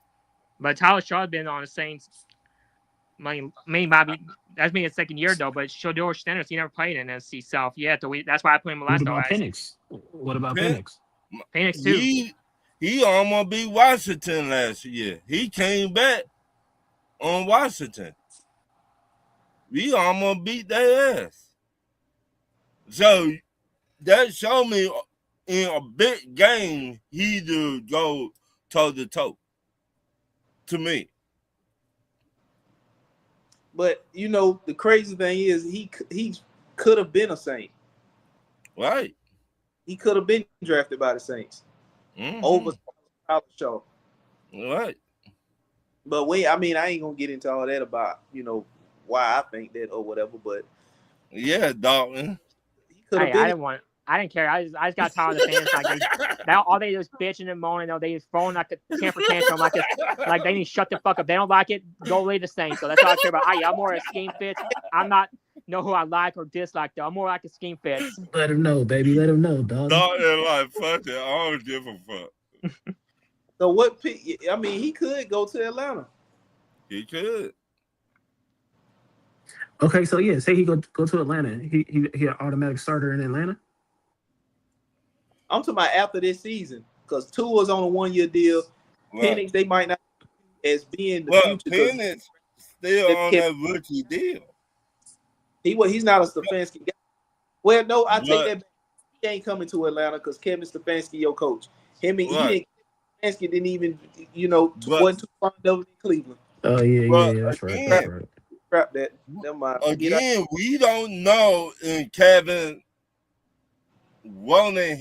But Tyler Shaw's been on the Saints. Maybe that's been his second year though. But Shador Sanders, he never played in NFC South. That's why I put him last. What about Penix? Penix too. He almost beat Washington last year. He came back on Washington. We almost beat their ass. So that showed me in a big game he do go toe to toe. To me. But the crazy thing is he could have been a Saint. Right. He could have been drafted by the Saints over Tyler Shaw. Right. But I ain't gonna get into all that about why I think that or whatever. But yeah, Dalton. I didn't care. I just got tired of the fans. All they just bitching and moaning. They just throwing like a temper tantrum, like they need to shut the fuck up. They don't like it. Go lead the Saints. So that's all I care about. I'm more a scheme fits. I'm not know who I like or dislike though. I'm more like a scheme fits. Let him know, baby. Let him know, dog. Dalton like fuck it. I don't give a fuck. So what? He could go to Atlanta. He could. Okay, so yeah, say he go to Atlanta. He an automatic starter in Atlanta. I'm talking about after this season because Tua's on a 1-year deal. Right. Penix, they might not as being the future. Penix still on that rookie deal. He's not a Stefanski guy. Well, no, I take that back. He ain't coming to Atlanta because Kevin Stefanski, your coach. Stefanski didn't even, wasn't too far over in Cleveland. Oh yeah, that's right. That's right. Crap that. Never mind. Again, we don't know if Kevin wanting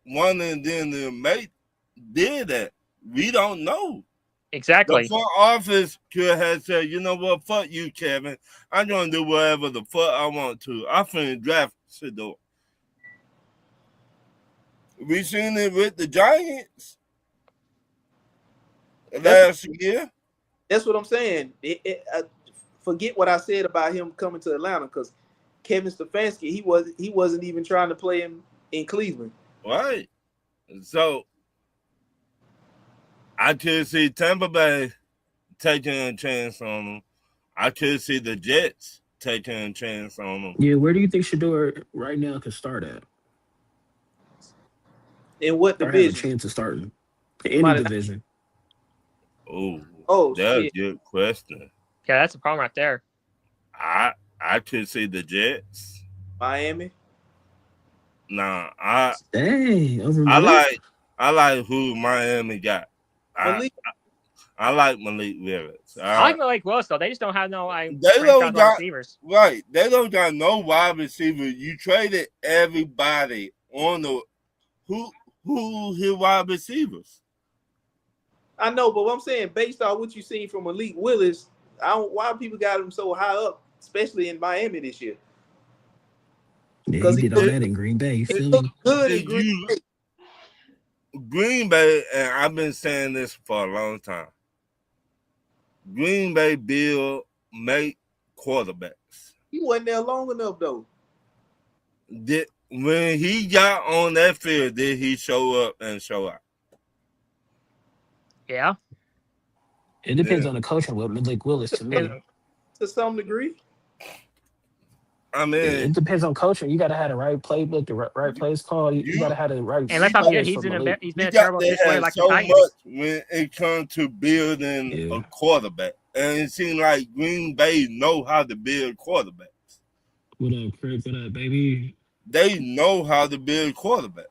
them to make did that. We don't know. Exactly. The front office could have said, you know what, fuck you, Kevin. I'm gonna do whatever the fuck I want to. I'm finna draft Shador. We seen it with the Giants last year. That's what I'm saying. Forget what I said about him coming to Atlanta because Kevin Stefanski, he wasn't even trying to play him in Cleveland. Right. So I could see Tampa Bay taking a chance on him. I could see the Jets taking a chance on him. Yeah, where do you think Shador right now could start at? In what division? Have a chance of starting in any division. Oh, that's a good question. Yeah, that's a problem right there. I could see the Jets. Miami. Nah, I like who Miami got. I like Malik Willis. I like Malik Willis though. They just don't have no receivers. Right. They don't got no wide receiver. You traded everybody on the who his wide receivers. I know, but what I'm saying, based on what you seen from Malik Willis, why people got him so high up, especially in Miami this year. Yeah, he did all that in Green Bay. He looked good in Green Bay. Green Bay, and I've been saying this for a long time. Green Bay make quarterbacks. He wasn't there long enough though. When he got on that field, did he show up and show out? Yeah. It depends on the coaching with Malik Willis to me. To some degree. I mean, it depends on coaching. You got to have the right playbook, the right plays called. You got to have the right. And let's not forget, he's been a terrible situation like the Titans. Much when it comes to building a quarterback and it seems like Green Bay know how to build quarterbacks. What up, Craig? What up, baby? They know how to build quarterbacks.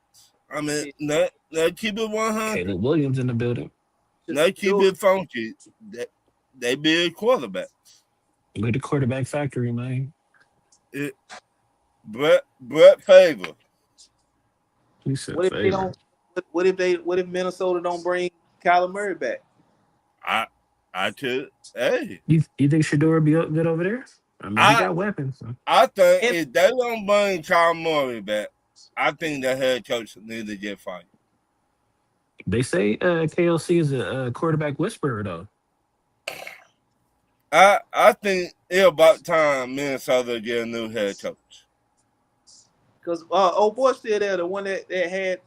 I mean, let's keep it 100. Caleb Williams in the building. Let's keep it funky. They build quarterbacks. We're the quarterback factory, man. Brett Favre. He said What if they don't? What if Minnesota don't bring Kyler Murray back? I could. Hey, you think Shador be good over there? I mean, he got weapons. So. I think if they don't bring Kyler Murray back, I think the head coach needs to get fired. They say KLC is a quarterback whisperer, though. I think it's about time Minnesota get a new head coach. Because old boy still there, the one that had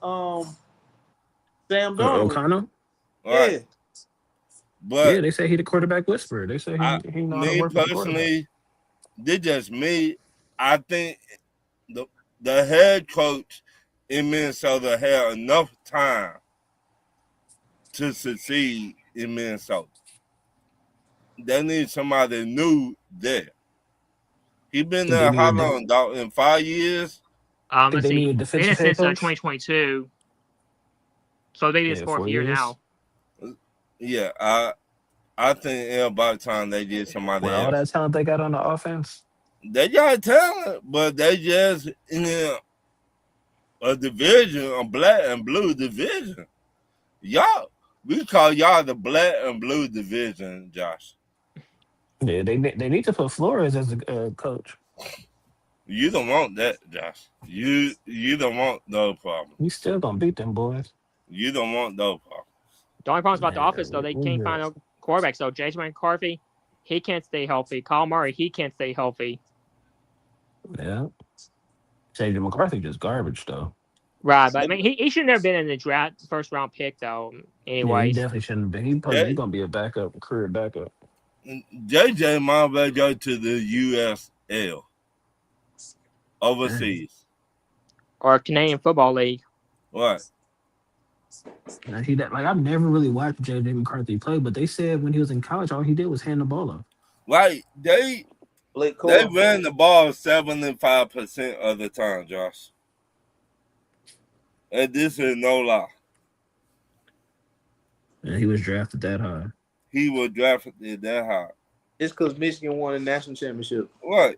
Sam Darnold. O'Connell? Right? Yeah. But yeah, they say he the quarterback whisperer. They say he know how to work with the quarterback. This just me. I think the head coach in Minnesota had enough time to succeed in Minnesota. They need somebody new there. He been there how long, dog? In 5 years? Let's see. Been since 2022. So they his 4th year now. Yeah, I think it's about time they get somebody else. All that talent they got on the offense. They got talent, but they just in a division, a black and blue division. Y'all, we call y'all the black and blue division, Josh. Yeah, they need to put Flores as a coach. You don't want that, Josh. You don't want no problem. We still gonna beat them boys. You don't want no problem. The only problem about the offense, though, they can't find a quarterback. So J.J. McCarthy, he can't stay healthy. Kyle Murray, he can't stay healthy. Yeah. J.J. McCarthy just garbage, though. Right, but I mean, he should never been in the draft first round pick, though. Anyway, he definitely shouldn't have been. He's gonna be a backup, career backup. JJ might well go to the USL overseas or Canadian Football League. What? I've never really watched J.J. McCarthy play, but they said when he was in college, all he did was hand the ball off. Like they ran the ball 75% of the time, Josh. And this is no lie. And he was drafted that high. He was drafted that high. It's because Michigan won a national championship. What?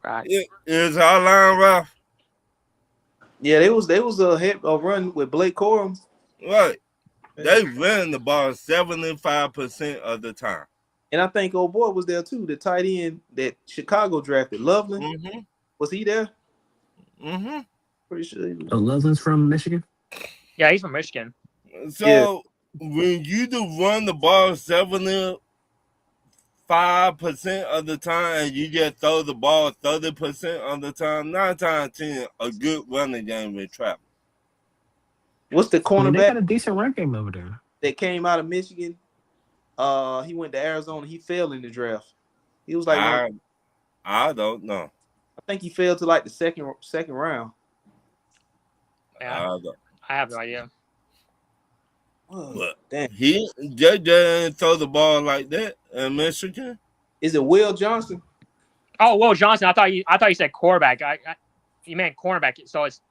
Right. Is our line rough? Yeah, they was a run with Blake Corum. Right. They ran the ball 75% of the time. And I think old boy was there too, the tight end that Chicago drafted. Loveland. Mm-hmm. Was he there? Mm-hmm. Pretty sure he was. Loveland's from Michigan? Yeah, he's from Michigan. So when you do run the ball 75% of the time and you just throw the ball 30% of the time, 9 times 10, a good running game will travel. What's the cornerback? They got a decent run game over there. That came out of Michigan. He went to Arizona. He fell in the draft. He was like, I don't know. I think he fell to like the second round. Yeah, I have no idea. But damn. He didn't throw the ball like that in Michigan. Is it Will Johnson? Oh, Will Johnson. I thought you said quarterback. You meant cornerback. So it's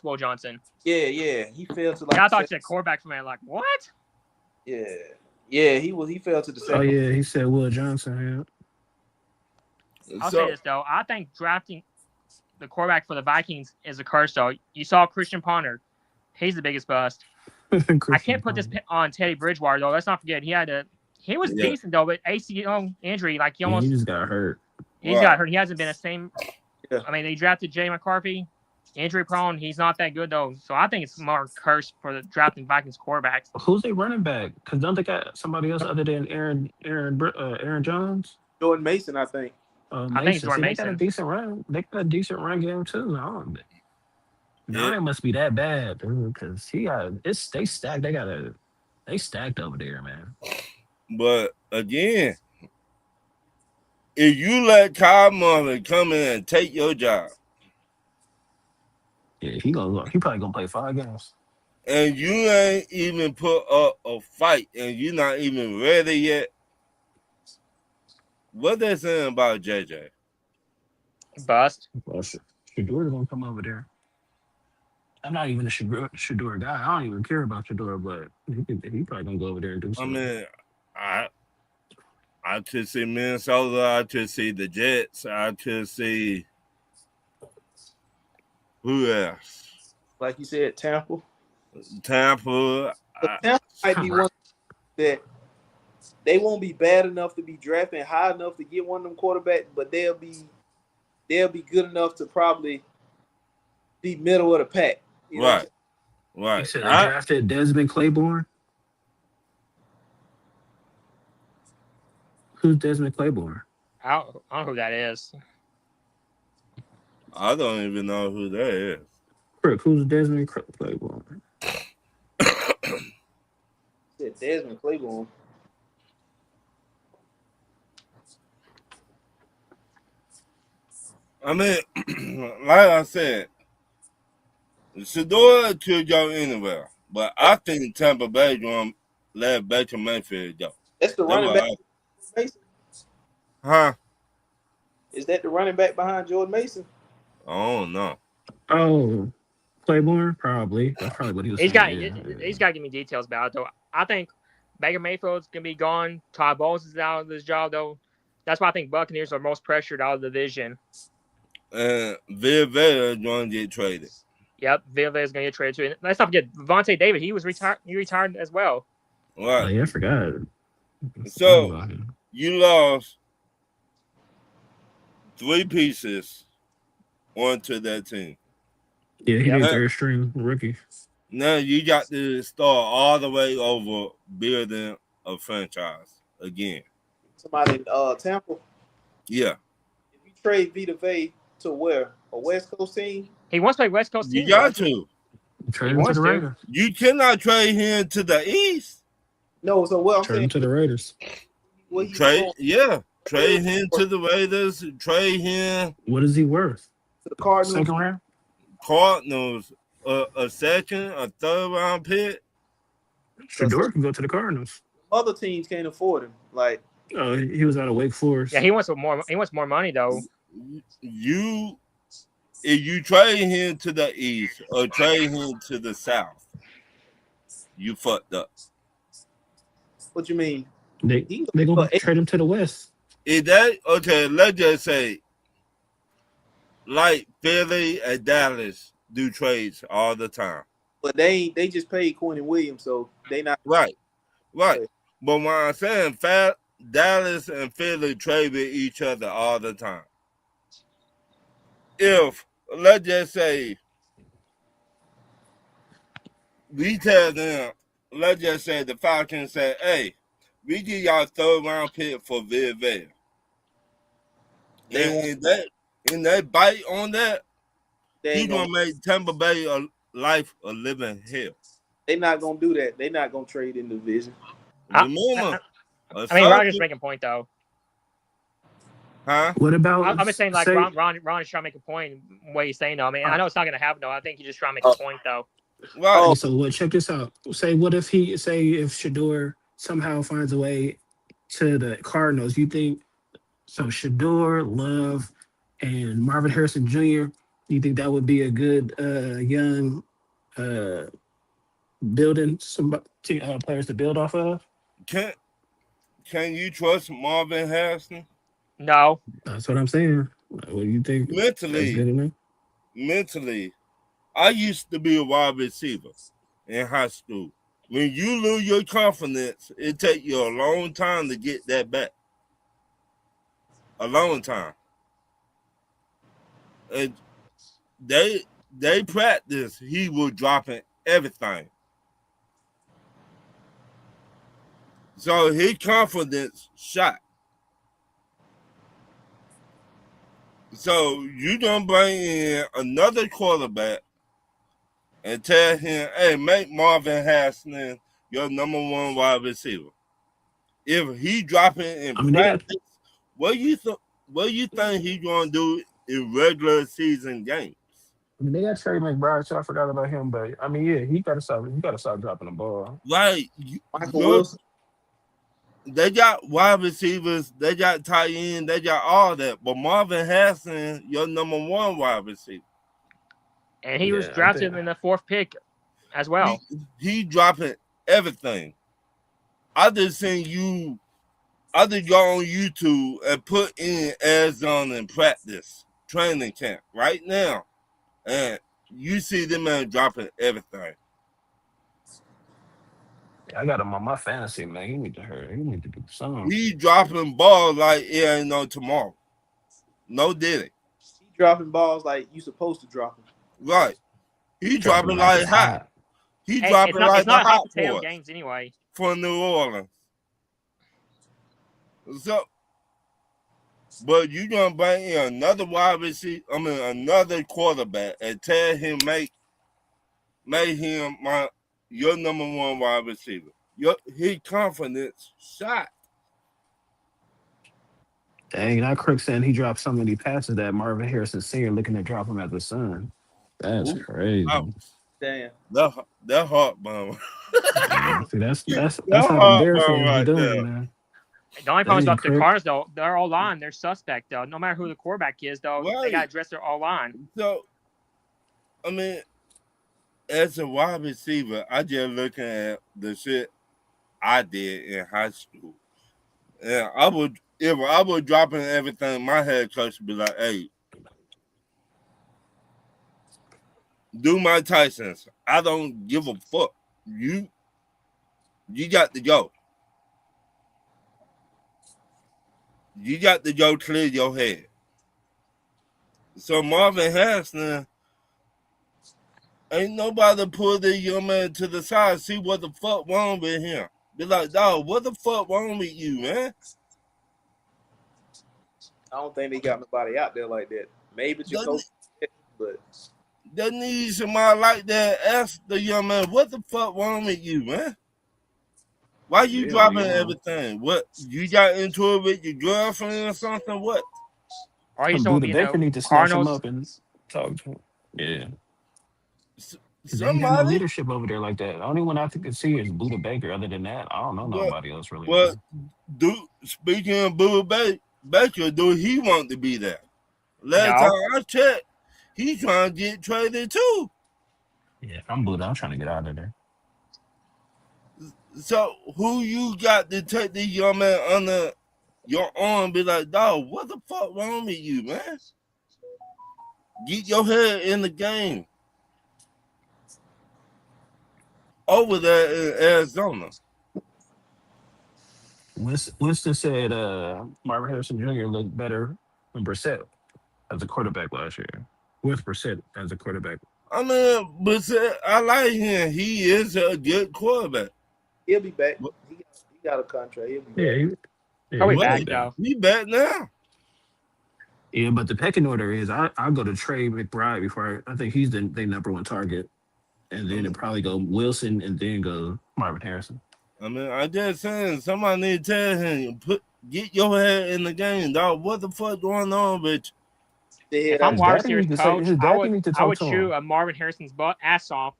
Will Johnson. Yeah. He fell to like. I thought you said quarterback for me. Like what? Yeah. He fell to the second. Oh yeah, he said Will Johnson. Yeah. I'll say this though. I think drafting the quarterback for the Vikings is a curse. Though you saw Christian Ponder. He's the biggest bust. I can't put this on Teddy Bridgewater though. Let's not forget he was decent though, but ACL injury, like he just got hurt. He's got hurt. He hasn't been the same. Yeah. I mean, they drafted Jay McCarthy, injury prone. He's not that good though. So I think it's more curse for the drafting Vikings quarterbacks. Who's their running back? Because don't they got somebody else other than Aaron Jones? Jordan Mason, I think. I think it's Jordan Mason. They got a decent run. They got a decent run game too. No, it must be that bad, dude. Because they stacked. They stacked over there, man. But again, if you let Kyle Murray come in and take your job, yeah, he probably gonna play 5 games. And you ain't even put up a fight, and you're not even ready yet. What they saying about JJ? Bust. Well, Shador's gonna come over there. I'm not even a Shador guy. I don't even care about Shador, but he probably gonna go over there and do I something. mean, I could see Minnesota. I could see the Jets. I could see who else? Like you said, Tampa. Tampa. But Tampa might be one that they won't be bad enough to be drafting high enough to get one of them quarterbacks, but they'll be good enough to probably be middle of the pack. You know what I'm Right, saying? You right. said they drafted Desmond Claiborne. Who's Desmond Claiborne? I don't know who that is. I don't even know who that is. Frick, who's Desmond Claiborne? Said Desmond Claiborne. I mean, like I said, Shador could go anywhere, but I think Tampa Bay going to let Baker Mayfield go. That's the running back. Mason? Huh? Is that the running back behind Jordan Mason? I don't know. Oh, Claiborne, probably. That's probably what he was He's saying. got he's got to give me details about it though. I think Baker Mayfield's gonna be gone. Todd Bowles is out of this job though. That's why I think Buccaneers are most pressured out of the division. And Wnba is going to get traded. Yep, Wnba is gonna get traded too. And let's not forget Vontae David. He was retired. He retired as well. Right. Oh, yeah, I forgot. So you lost 3 pieces onto that team. Yeah, he did third string rookie. Now you got to start all the way over building a franchise again. Somebody in Tampa. Yeah. If you trade Wnba to where? A West Coast team? He wants to play West Coast team. You got to. Trade him to the Raiders. You cannot trade him to the East. No, so what I'm trade saying him to the Raiders. Trade him to the Raiders. Trade him. What is he worth? To the Cardinals. Second round. Cardinals, a second, a third round pick. Shador can go to the Cardinals. Other teams can't afford him. Like, oh, he was out of Wake Forest. Yeah, he wants more. He wants more money though. If you trade him to the East or trade him to the South, you fucked up. What you mean? They gonna trade him to the West. Is that okay? Let's just say, like Philly and Dallas do trades all the time. But they just paid Quentin Williams, so they not right. But what I'm saying, Dallas and Philly trade with each other all the time. If let's just say we tell them, let's just say the Falcons say, "Hey, we give y'all a third round pick for Wnba." And they bite on that, he gonna make Tampa Bay a life a living hell. They not gonna do that. They not gonna trade in the division. I mean, Roger's making a point though. Huh? What about? I'm just saying, like Ron is trying to make a point. What he's saying though, I mean, I know it's not gonna happen though. I think he's just trying to make a point though. Right. So what? Check this out. If Shador somehow finds a way to the Cardinals, you think? So Shador, Love, and Marvin Harrison Jr. You think that would be a good young building some players to build off of? Can you trust Marvin Harrison? No. That's what I'm saying. What do you think? Mentally, I used to be a wide receiver in high school. When you lose your confidence, it takes you a long time to get that back. A long time. And they practice, he was dropping everything. So his confidence shot. So you gonna bring in another quarterback and tell him, hey, make Marvin Harrison your number one wide receiver. If he dropping in practice, what you think he gonna do in regular season games? I mean, they got Trey McBride, so I forgot about him. But I mean, yeah, he gotta stop dropping the ball. Like Michael Wilson. They got wide receivers, they got tight end, they got all that. But Marvin Harrison, your number one wide receiver. And he was drafted in the 4th pick as well. He dropping everything. I just go on YouTube and put in Arizona in practice training camp right now, and you see them man dropping everything. I got him on my fantasy, man. He need to hurry. He need to do something. He dropping balls like it ain't no tomorrow. No did it. He dropping balls like you supposed to drop them. Right. He dropping like hot. He dropping like the hot boy games anyway. For New Orleans. So, but you gonna bring in another wide receiver, another quarterback, and tell him make him your number one wide receiver. His confidence shot. Dang, that Crook saying he dropped so many passes that Marvin Harrison Sr. looking to drop him as a son. That's crazy. Oh, damn. That heartburn. See, that's how embarrassing right he's doing, there. man. The only problem about the Cardinals, though, their O-line, they're suspect, though. No matter who the quarterback is, though, they got to address their O-line. So, as a wide receiver, I just looking at the shit I did in high school. And if I was dropping everything, my head coach would be like, hey, do my Tysons. I don't give a fuck. You got to go. You got to go clear your head. So Marvin Harrison, ain't nobody pull the young man to the side, see what the fuck wrong with him. Be like, dog, what the fuck wrong with you, man? I don't think they got nobody out there like that. Maybe your coach, but they need somebody like that. Ask the young man, what the fuck wrong with you, man? Why you dropping everything? What, you got into it with your girlfriend or something? What? Or you told me, Baker need to snatch him up and talk to him. Yeah. They ain't got no leadership over there like that. The only one I think can see is Buda Baker. Other than that, I don't know nobody else really. Well, speaking of Buda Baker, do he want to be there? Last time I checked, he trying to get traded too. Yeah, if I'm Buda, I'm trying to get out of there. So who you got to take this young man under your arm and be like, dog, what the fuck wrong with you, man? Get your head in the game. Over there in Arizona. Winston said Marvin Harrison Jr. looked better than Brissett as a quarterback last year. With Brissett as a quarterback. Brissett, I like him. He is a good quarterback. He'll be back. He got a contract. He'll be back. He'll be back now. He back now. Yeah, but the pecking order is I'll go to Trey McBride before I think he's the number one target. And then it'll probably go Wilson and then go Marvin Harrison. I just saying somebody need to tell him, get your head in the game, dog. What the fuck going on with you? If I'm wide receivers coach, I would chew a Marvin Harrison's ass off.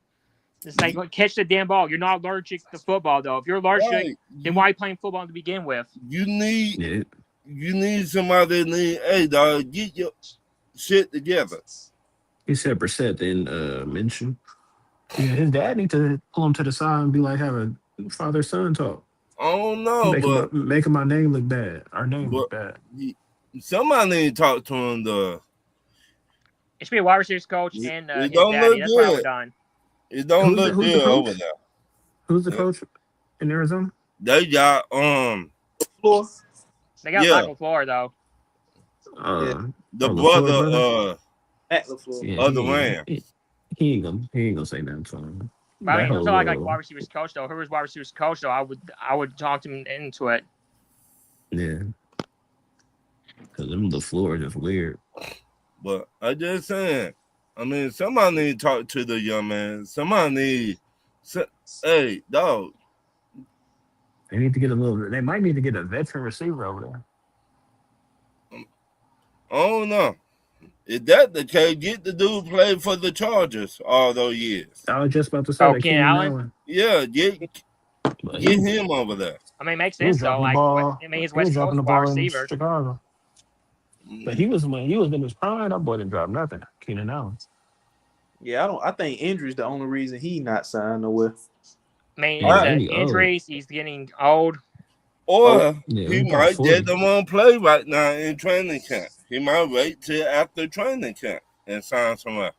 Just say, catch the damn ball. You're not allergic to football, though. If you're allergic, then why are you playing football to begin with? You need somebody that hey, dog, get your shit together. He said Brissett, then Minshew. Yeah, his dad need to pull him to the side and be like, have a father-son talk. I don't know, making my name look bad. Our name look bad. Somebody need to talk to him, though. It should be a wide receivers coach and his don't daddy. Look That's good. what I would done. It don't look good over there. Who's the coach in Arizona? They got Floor. They got Michael Floor, though. The brother Matt LaFleur. of the Rams. He ain't gonna say nothing to him. But I mean, until I got wide receivers coach though, whoever's wide receivers coach though, I would talk him into it. Yeah, because them the floor is just weird. But I just saying, somebody need to talk to the young man. Somebody need, hey, dog. They need to get They might need to get a veteran receiver over there. I don't know. If that the case, get the dude play for the Chargers all those years. I was just about to say Keenan Allen? Yeah, But Get him over there. I mean, it makes he was sense though. dropping the Like, ball. I mean, he's He was West dropping Coast the wide ball in receiver. Chicago. But he was when he was in his prime. That boy didn't drop nothing. Keenan Allen. Yeah, I think injury's the only reason he not signed nowhere. I mean, Yeah, it's Right. and he old. injuries. He's getting old. Oh, Or Yeah, he he about might just 40. don't want to play right now in training camp. He might wait till after training camp and sign somewhere.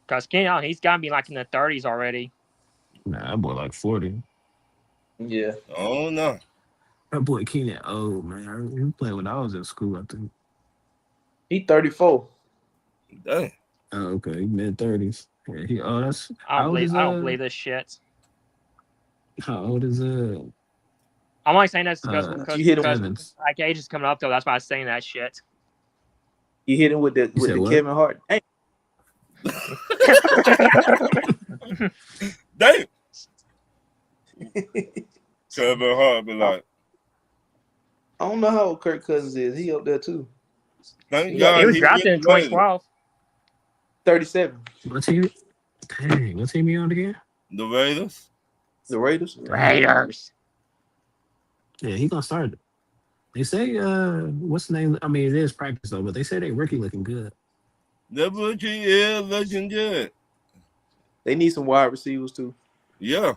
Because Keenan, he's got to be like in the 30s already. Nah, that boy like 40. yeah. Oh no. That boy Keenan old, man. He played when I was in school, I think. He 34. Dang. Oh, okay. Mid 30s. Yeah, he that's how old is I don't believe this shit. how old is I'm only saying that because You hit him. Evans? like age is coming up though. That's why I was saying that shit. You hit him with You said the what? Kevin Hart. Hey, Dang. Kevin Hart be like, I don't know how old Kirk Cousins is. He up there too. thank He God He was he drafted in with the Raiders. 2012. 37. What team? Dang, what team you on again? The Raiders. The Raiders. Raiders. Yeah, he gonna start. They say what's the name? I mean, it is practice though, but they say they rookie looking good. The rookie is looking good. They need some wide receivers too. Yeah.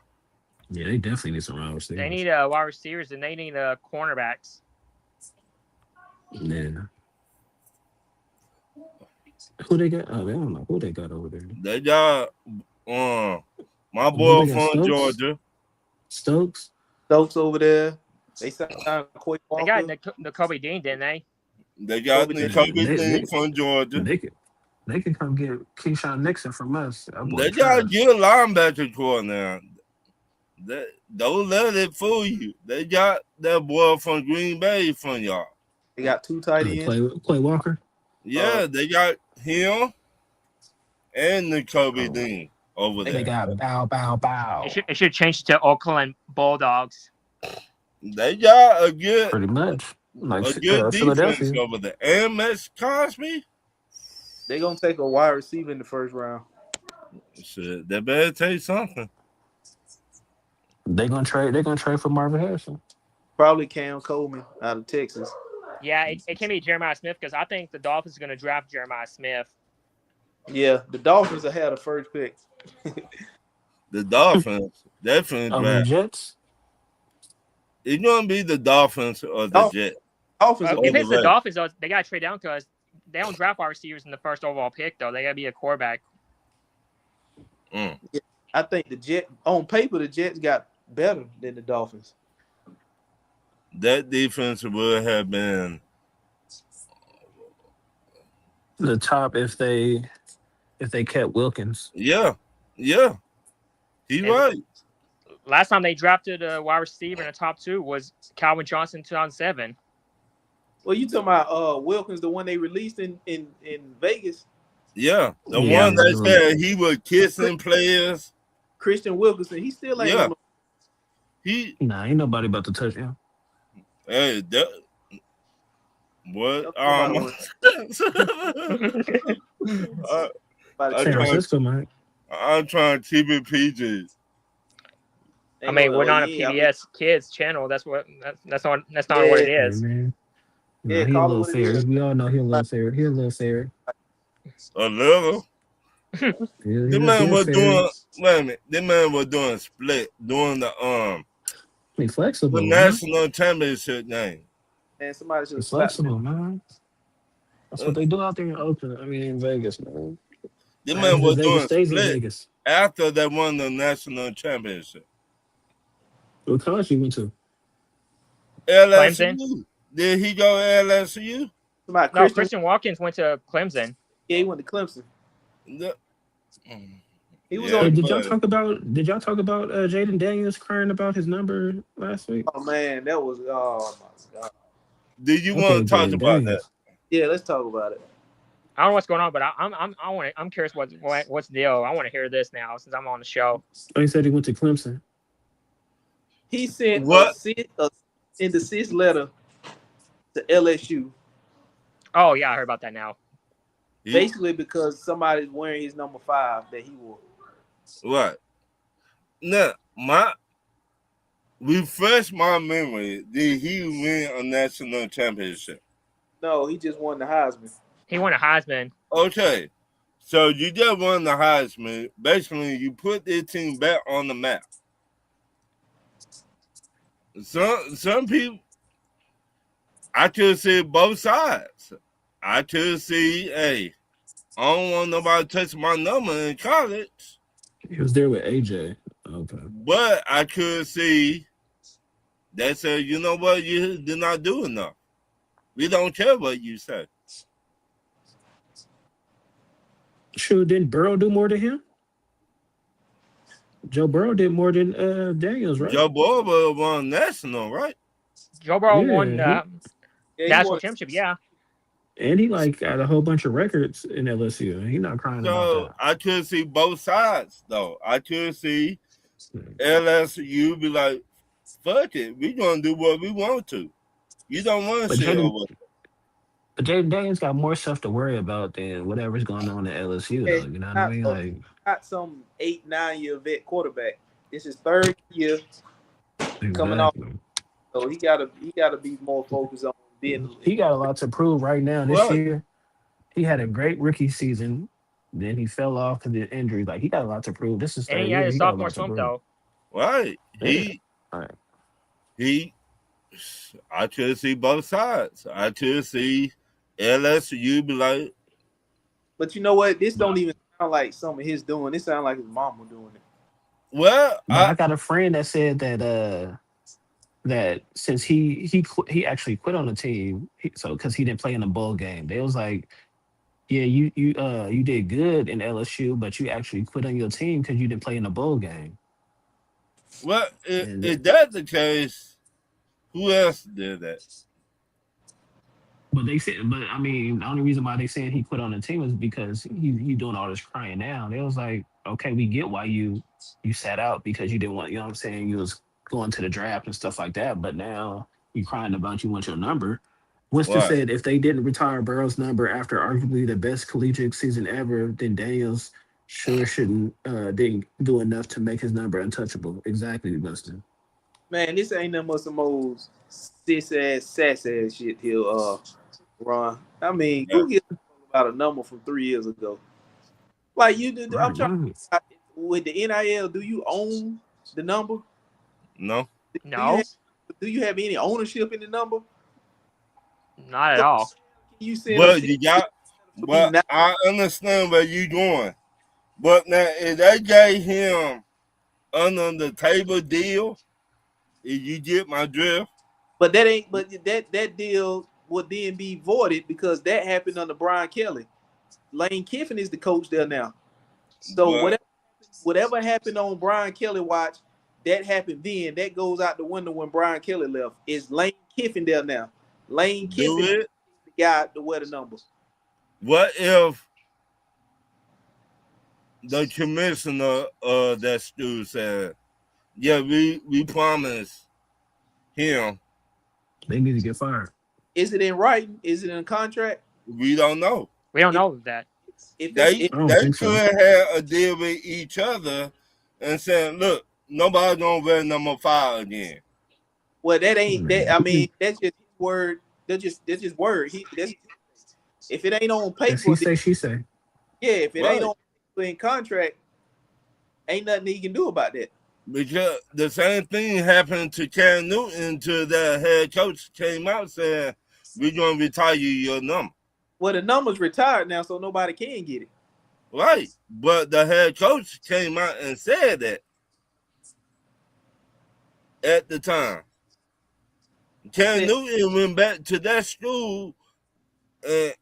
Yeah, they definitely need some wide receivers. They need wide receivers and they need cornerbacks. Yeah. Who they got? Oh, they don't know who they got over there. They got my Who boy they got? from Stokes? Georgia. Stokes. Stokes over there. They signed Quay They Walker. got N'Kobe Dean, didn't they? They got Kobe N'Kobe They- Dean from Georgia. They can come get Keyshawn Nixon from us. That boy They got a trash. good linebacker core now. Don't let it fool you. They got that boy from Green Bay from y'all. They got two tight ends. Clay Walker. Yeah, they got him and N'Kobe Dean over They there. got bow. It should change to Oakland Bulldogs. They got a good Pretty much like defense Philadelphia. over there. And Max Cosby. They gonna take a wide receiver in the first round. Shit, they better take something. They gonna trade for Marvin Harrison. Probably Cam Coleman out of Texas. Yeah, it can be Jeremiah Smith because I think the Dolphins are going to draft Jeremiah Smith. Yeah, the Dolphins will have the first pick. The Dolphins definitely The draft. Jets. It's gonna be the Dolphins or the Jets. Dolphins If will it's be the Dolphins, though, they got to trade down because they don't draft wide receivers in the first overall pick, though. They got to be a quarterback. I think the Jets, on paper, the Jets got better than the Dolphins. That defense would have been The top if they kept Wilkins. Yeah. He right. Last time they drafted a wide receiver in the top two was Calvin Johnson in 2007. Well, you talking about Wilkins, the one they released in Vegas? Yeah. The Yeah, one that said he was kissing players. Christian Wilkinson, he still ain't. Yeah. on Nah, ain't nobody about to touch him. Hey, that what? San Francisco, man. I'm trying to keep it PG. I mean, we're not a PBS Kids channel. That's not what it is. Man. Nah, Yeah, he a call it little what it fairy. is. We all know he a little fairy. He a little fairy. A little. This man was doing. Wait a minute. This man was doing split, doing the He flexible. the man. national championship game. And somebody should have He's slapped flexible, him. man. That's what they do out there in Oakland. I mean, in Vegas, man. This man was doing stays in split Vegas. after they won the national championship. What college you went to? LSU. Did he go to LSU? No, Christian Watkins went to Clemson. Yeah, he went to Clemson. He was Yeah, on. Did y'all talk about Jaden Daniels crying about his number last week? Oh man, that was oh my god. Do you want to talk about that? Yeah, let's talk about it. I don't know what's going on, but I'm curious what's the deal. I want to hear this now since I'm on the show. Oh, he said he went to Clemson. He sent What? in the 6th letter to LSU. Oh yeah, I heard about that now. Basically, because somebody's wearing his number 5 that he wore. Right. Now, refresh my memory. Did he win a national championship? No, he just won the Heisman. He won a Heisman. Okay. So you just won the Heisman. Basically, you put their team back on the map. Some people, I could see both sides. I could see, hey, I don't want nobody touching my number in college. He was there with AJ. Okay. But I could see they said, you know what, you did not do enough. We don't care what you say. Sure, didn't Burrow do more than him? Joe Burrow did more than Daniels, right? Joe Burrow won national, right? Joe Burrow won Yeah, Yeah, he national won. championship. Yeah. and he like got a whole bunch of records in LSU. He not crying about So that. I could see both sides, though. I could see Hmm. LSU be like, fuck it, we gonna do what we want to. You don't want to But shit Jaden, over. but Jaden Daniels got more stuff to worry about than whatever's going on at LSU, Yeah, though. You know what I not, mean? Like, not some 8-9 year vet quarterback. This is third year coming off, exactly. so he gotta be more focused on being. He got a lot to prove right now. This What? year, he had a great rookie season. Then he fell off because of injury. Like he got a lot to prove. This is And third he had year. his He got a sophomore lot to slump, prove. though. Right. Yeah. All right. He I could see both sides. I could see LSU be like, But you know what? This don't even sound like some of his doing. This sound like his mama doing it. well, But I got a friend that said that since he actually quit on the team, so because he didn't play in the bowl game, they was like, yeah, you did good in LSU, but you actually quit on your team because you didn't play in the bowl game. well, And if that's the case, who else did that? but they said, but I mean, the only reason why they said he quit on the team is because he doing all this crying now. They was like, okay, we get why you sat out because you didn't want, you know what I'm saying, you was going to the draft and stuff like that. But now you crying about you want your number. Winston What? said if they didn't retire Burrow's number after arguably the best collegiate season ever, then Daniels sure shouldn't didn't do enough to make his number untouchable. Exactly, Winston. Man, this ain't nothing but some old sis ass sass ass shit here, Ron. I mean, Yeah. who gives a fuck about a number from 3 years ago? Like you do. I'm Right, trying right. with the NIL. Do you own the number? No. No, Do you have any ownership in the number? not at So all. can you send a But shit you got, for me but now? I understand where you going. But now, if they gave him under the table deal, if you get my drift, But that ain't. But that deal would then be voided because that happened under Brian Kelly. Lane Kiffin is the coach there now. So but whatever happened on Brian Kelly watch, that happened then. That goes out the window when Brian Kelly left. Is Lane Kiffin there now? Lane do Kiffin, it. the guy to wear the number. What if the commissioner of that school said, yeah, we promise him, They need to get fired. Is it in writing? Is it in a contract? we don't know. We don't If know that. if it's They I don't they think so. could have a deal with each other and saying, look, nobody gonna wear number 5 again. well, that ain't that. I mean, Man, that's just his word. That's just word. That's if it ain't on as he paper, then, say, she say. yeah. If it ain't Right. on paper in contract, ain't nothing he can do about that. Because the same thing happened to Cam Newton till the head coach came out saying, we're gonna retire your number. Well, the number's retired now, so nobody can get it. Right. But the head coach came out and said that at the time. Cam Said, Newton went back to that school and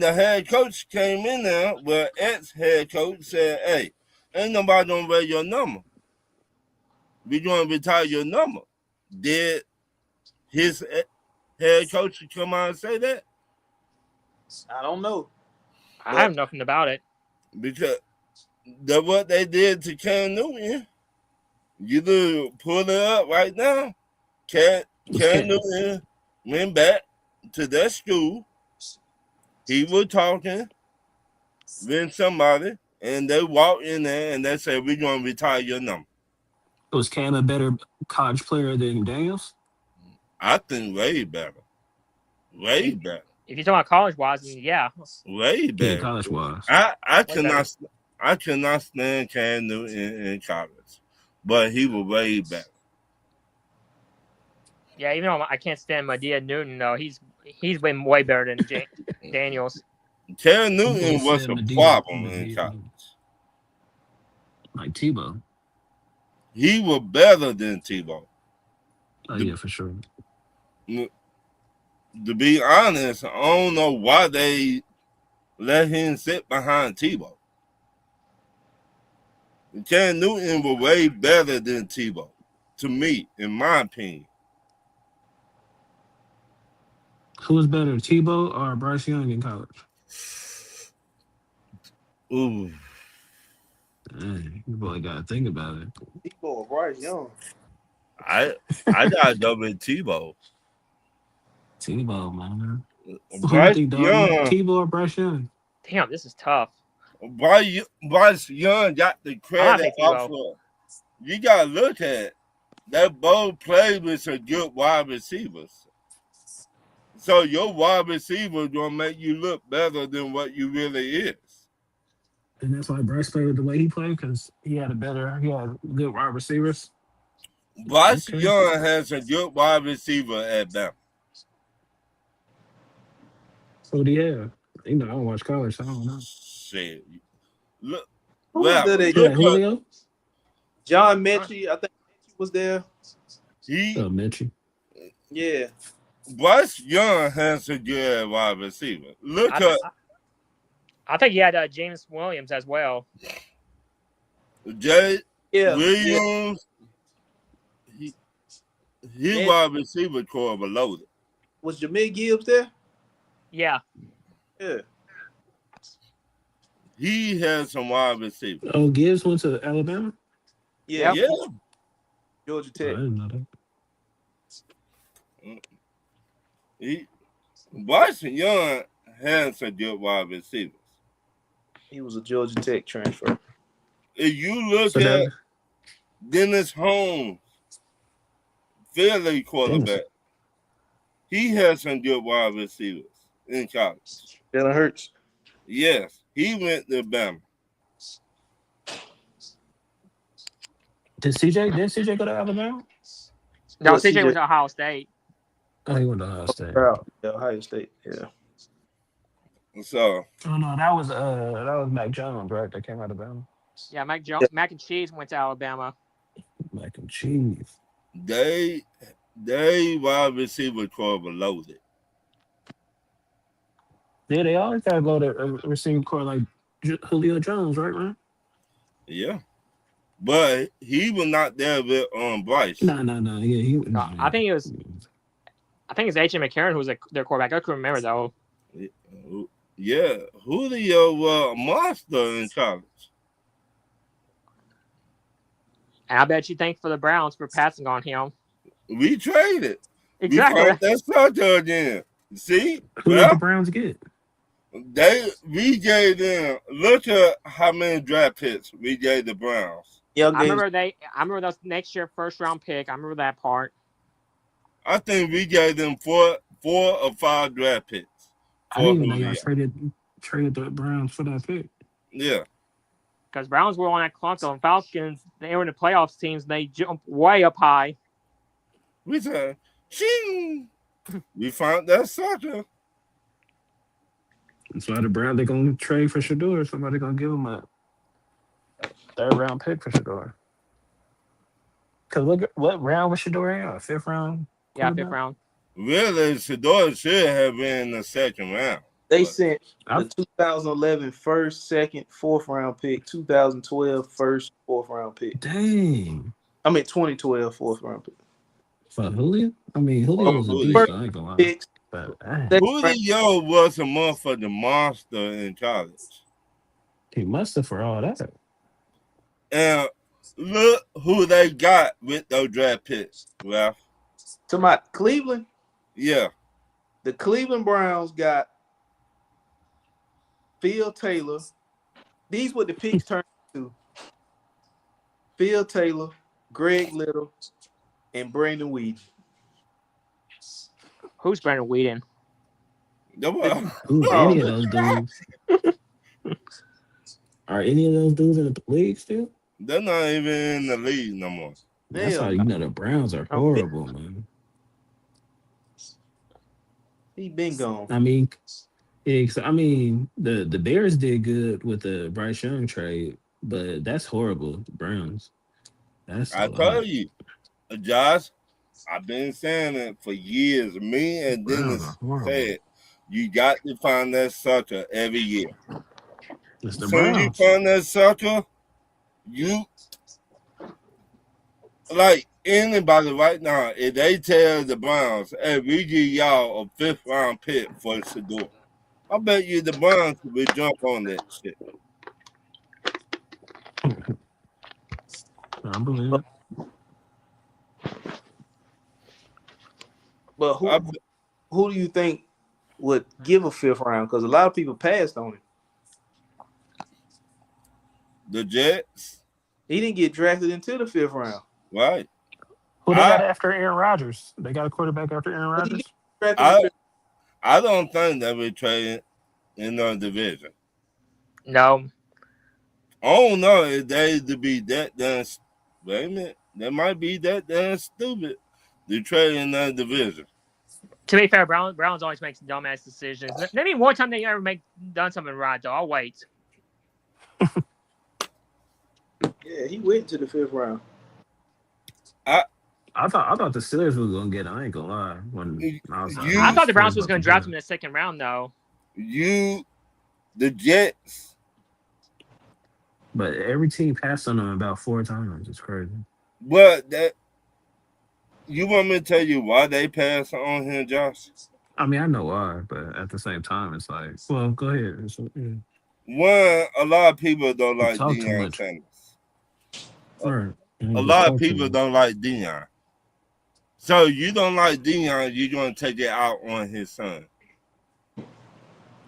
the head coach came in there where ex-head coach said, hey, ain't nobody gonna wear your number. We gonna retire your number. Did his head coach come out and say that? I don't know. I have nothing about it. Because that's what they did to Cam Newton. You do pull it up right now. Cam Newton went back to that school. He was talking with somebody, and they walked in there and they said, we're going to retire your number. Was Cam a better college player than Daniels? I think way better. Way better. If you're talking about college wise, then yeah, Way Yeah, better. college wise. I way better. cannot stand Cam Newton in college, but he was way better. Yeah, even though I can't stand Medea Newton though, he's been way better than Daniels. Cam You both Newton was said a Medea, problem in college. like Tebow. He was better than Tebow. Oh yeah, for sure. To be honest, I don't know why they let him sit behind Tebow. Cam Newton was way better than Tebow, to me, in my opinion. Who was better, Tebow or Bryce Young in college? Ooh, Dang, you boy got to think about it. Tebow or Bryce Young. I gotta go with Tebow. Tebow, man. Who you Bryce think, dog? Young, Tebow or Bryce Young? Damn, this is tough. Bryce Young got the I'm gonna credit say off Tebow. of. You gotta look at that. Both played with some good wide receivers. So your wide receiver gonna make you look better than what you really is. And that's why Bryce played the way he played because he had good wide receivers. Bryce Okay. Young has a good wide receiver at Bama. So do you have? You know, I don't watch college, so I don't know. Shit. Look, Who was there? They You got Julio? John Mechie, I think Mechie was there. he Mitchie. Yeah. Bryce Young has a good wide receiver. I think he had James Williams as well. Jay Yeah. Williams. His wide receiver core was loaded. Was Jameer Gibbs there? Yeah. Yeah. He has some wide receivers. Oh, Gibbs went to Alabama? Yeah. Yeah. Georgia I Tech. didn't know that. Bryce Young has some good wide receivers. He was a Georgia Tech transfer. If you look at Dennis Holmes, Philly quarterback, he has some good wide receivers in college. Jalen Hurts. Yes, he went to Bama. Didn't CJ go to Alabama? No, Yeah, CJ was CJ. at Ohio State. Oh, he went to Ohio State. Yeah, Ohio State. Yeah. So Oh no, that was Mac Jones, right? That came out of Alabama. Yeah, Mac and Cheese went to Alabama. Mac and cheese. they wide receiver core was loaded. Yeah, they always gotta go to a receiving core like Julio Jones, right, man? Yeah. But he was not there with Bryce. No. Yeah, No, I think it's H.M. McCarron who was their quarterback. I couldn't remember though. Yeah, Julio was a monster in college. And I bet you thank for the Browns for passing on him. We traded. Exactly. We found that sucker again. See? Who did the Browns get? We gave them, look at how many draft picks we gave the Browns. Yeah, I remember those next year first round pick. I remember that part. I think we gave them four or five draft picks. I didn't even know y'all traded the Browns for that pick. Yeah. Because Browns were on that clock though. And Falcons, they were in the playoffs teams. They jumped way up high. We said, ching. We found that sucker. That's why the Browns they're gonna trade for Shador. Somebody gonna give him a third round pick for Shador. Cause what round was Shador in? Fifth round? Yeah, fifth round. Really, Shador should have been in the second round. They sent the 2011 first, second, fourth round pick, 2012 first, fourth round pick. Dang. I mean 2012 fourth round pick. For Julio? I mean, Julio was a beast. I ain't gonna lie. Picks. But, Julio was a motherfucking monster in college. he must have for all that. And look who they got with those draft picks, Ralph. To my Cleveland, Yeah. the Cleveland Browns got Phil Taylor. These were the picks turned to Phil Taylor, Greg Little, and Brandon Weed. Who's Brandon Whedon? Who's any of those dudes? Are any of those dudes in the league still? They're not even in the league no more. That's how Damn, you know the Browns are horrible, man. he been gone. I mean, the Bears did good with the Bryce Young trade, but that's horrible. The Browns, that's a I lot. told you, Josh, I've been saying it for years. Me and Browns are Dennis horrible. said you got to find that sucker every year. It's the As soon as you Browns. find that sucker, you like anybody right now, if they tell the Browns, hey, we give y'all a 5th round pick for Shador, I bet you the Browns will jump on that shit. I believe it. But who do you think would give a 5th round? Because a lot of people passed on him. The Jets, He didn't get drafted into the 5th round. right? Who they got after Aaron Rodgers? They got a quarterback after Aaron But he Rodgers? get drafted in the 5th. I don't think they will trade in our division. No. I don't know if they to be that damn. Wait a minute, they might be that damn stupid to trade in that division. To be fair, Browns always makes dumbass decisions. Maybe one time they ever done something right though. I'll wait. Yeah, he went to the 5th round. I thought the Steelers was gonna get. I ain't gonna lie. When I thought the Browns was going to draft him in the 2nd round though. The Jets. But every team passed on them about 4 times. It's crazy. But that you want me to tell you why they passed on him, Josh? I mean, I know why, but at the same time, it's like, well, go ahead. One, a lot of people don't like talk too Deion much. Sanders. Right. A lot of people don't like Deion. So you don't like Deion, you're going to take it out on his son.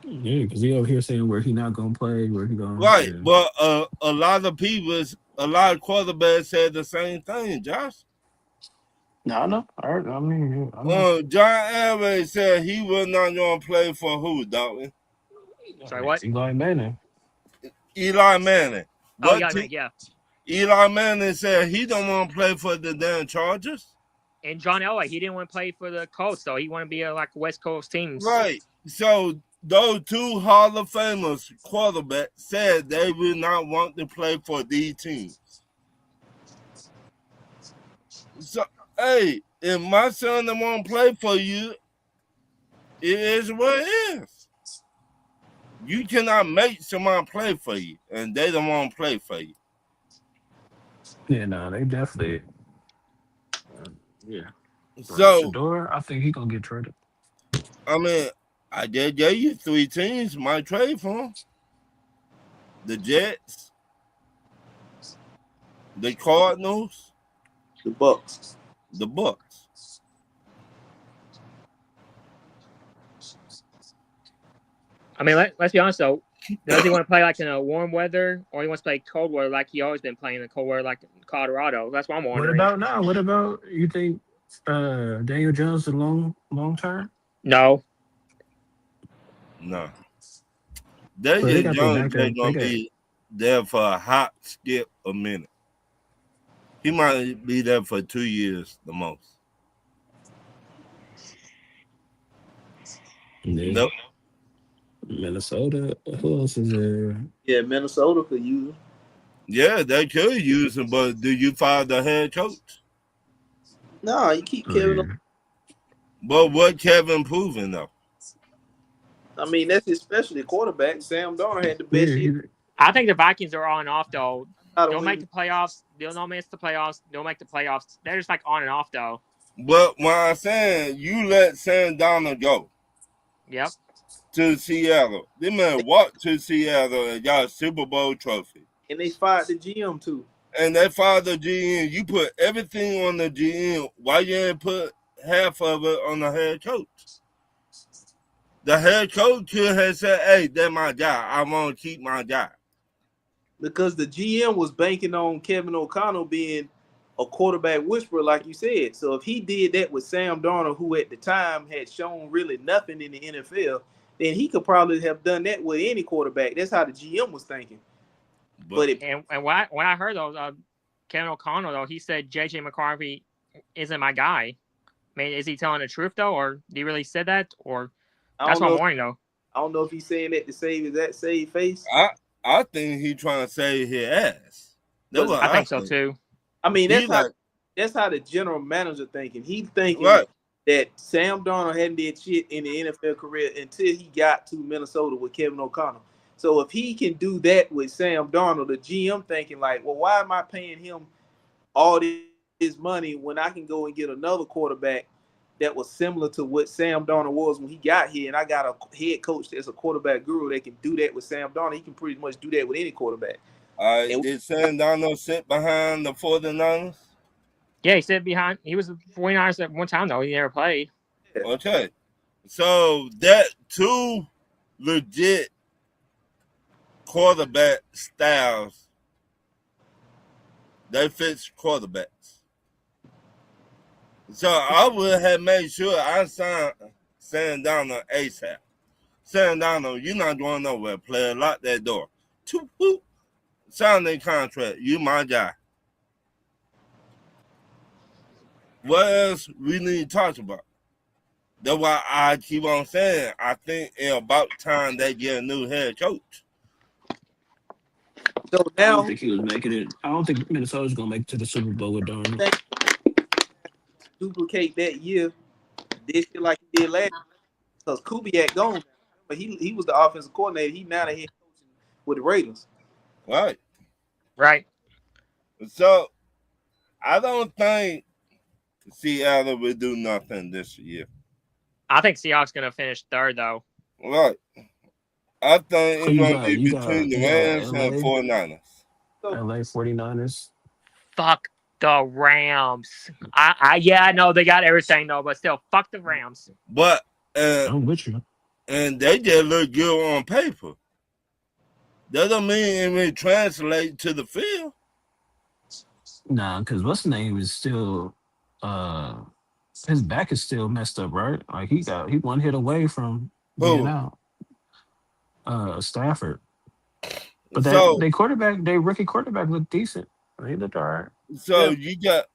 Yeah, because he over here saying where he not gonna play, where he going. Right, Yeah. but a lot of quarterbacks said the same thing, Josh. No, I know. I mean, John Elway said he was not going to play for who, Dalton? Sorry, what? Eli Manning. Eli Manning. Oh, yeah. Eli Manning said he don't want to play for the damn Chargers. And John Elway, he didn't want to play for the Colts, though. He wanted to be like West Coast teams. Right. So those 2 Hall of Famers quarterbacks said they will not want to play for these teams. So, hey, if my son don't want to play for you, it is what it is. You cannot make someone play for you, and they don't want to play for you. Yeah, no, they definitely. Yeah. So, Shador, I think he gonna get traded. I mean, I did gave you 3 teams might trade for him. The Jets, the Cardinals, The Bucks. the Bucks. I mean, let's be honest, though. Does he want to play like in a warm weather, or he wants to play cold weather like he always been playing in cold weather like in Colorado? That's what I'm wondering. What about now? What about you think Daniel Jones is long term? No. Daniel Jones is going to be there for a hot skip a minute. He might be there for 2 years the most. Yeah. Nope. Minnesota. Who else is there? Yeah, Minnesota could use him. Yeah, they could use him, but do you fire the head coach? No, you keep Kevin. Yeah. But what Kevin proving though? I mean, that's his specialty quarterback. Sam Darnold had the best year. I think the Vikings are on and off, though. Not They'll a make win. the playoffs. They'll not miss the playoffs. They'll make the playoffs. They're just like on and off, though. But when I'm saying you let Sam Darnold go Yep. to Seattle, they man walked to Seattle and got a Super Bowl trophy. And they fired the GM too. And they fired the GM. You put everything on the GM. Why you didn't put half of it on the head coach? The head coach could have said, hey, that's my guy. I want to keep my guy. Because the GM was banking on Kevin O'Connell being a quarterback whisperer, like you said. So if he did that with Sam Darnold, who at the time had shown really nothing in the NFL, then he could probably have done that with any quarterback. That's how the GM was thinking. But But it, And when I heard those, Kevin O'Connell though, he said JJ McCarthy isn't my guy. I mean, is he telling the truth though, or did he really said that, or I that's don't what I'm know. wondering though. I don't know if he's saying that to save face. I think he trying to save his ass. That's Because what I I think so think. too. I mean, He like that's how the general manager thinking. He's thinking right. that Sam Darnold hadn't did shit in the NFL career until he got to Minnesota with Kevin O'Connell. So if he can do that with Sam Darnold, the GM thinking like, well, why am I paying him all this money when I can go and get another quarterback that was similar to what Sam Darnold was when he got here, and I got a head coach that's a quarterback guru that can do that with Sam Darnold. He can pretty much do that with any quarterback. And Did Sam Darnold sit behind the 49ers? Yeah, he said behind. He was the 49ers at one time though. He never played. Okay. So that two legit quarterback styles, they fits quarterbacks. So I would have made sure I signed Sam Darnold ASAP. Sam Darnold, you're not going nowhere, player. Lock that door. Sign that contract. You my guy. What else we need to talk about? That's why I keep on saying I think it's about time they get a new head coach. So I don't now think he was making it. I don't think Minnesota's gonna make it to the Super Bowl with I Darnold. think duplicate that year this year like he did last year because Kubiak gone. But he was the offensive coordinator. He now the head coach with the Raiders. Right. Right. So I don't think Seattle will do nothing this year. I think Seahawks gonna finish third though. Right. I think Who it's you going to got? be between the You got Rams and LA, 49ers. So 49ers. Fuck the Rams. I know they got everything though, but still, fuck the Rams. But I'm with you. and they just look good on paper. That don't mean it will translate to the field. Nah, because what's the name is still uh his back is still messed up, right? Like he one hit away from being Who? out. Stafford. But that So they quarterback, they rookie quarterback looked decent. He looked all right. so yeah, you got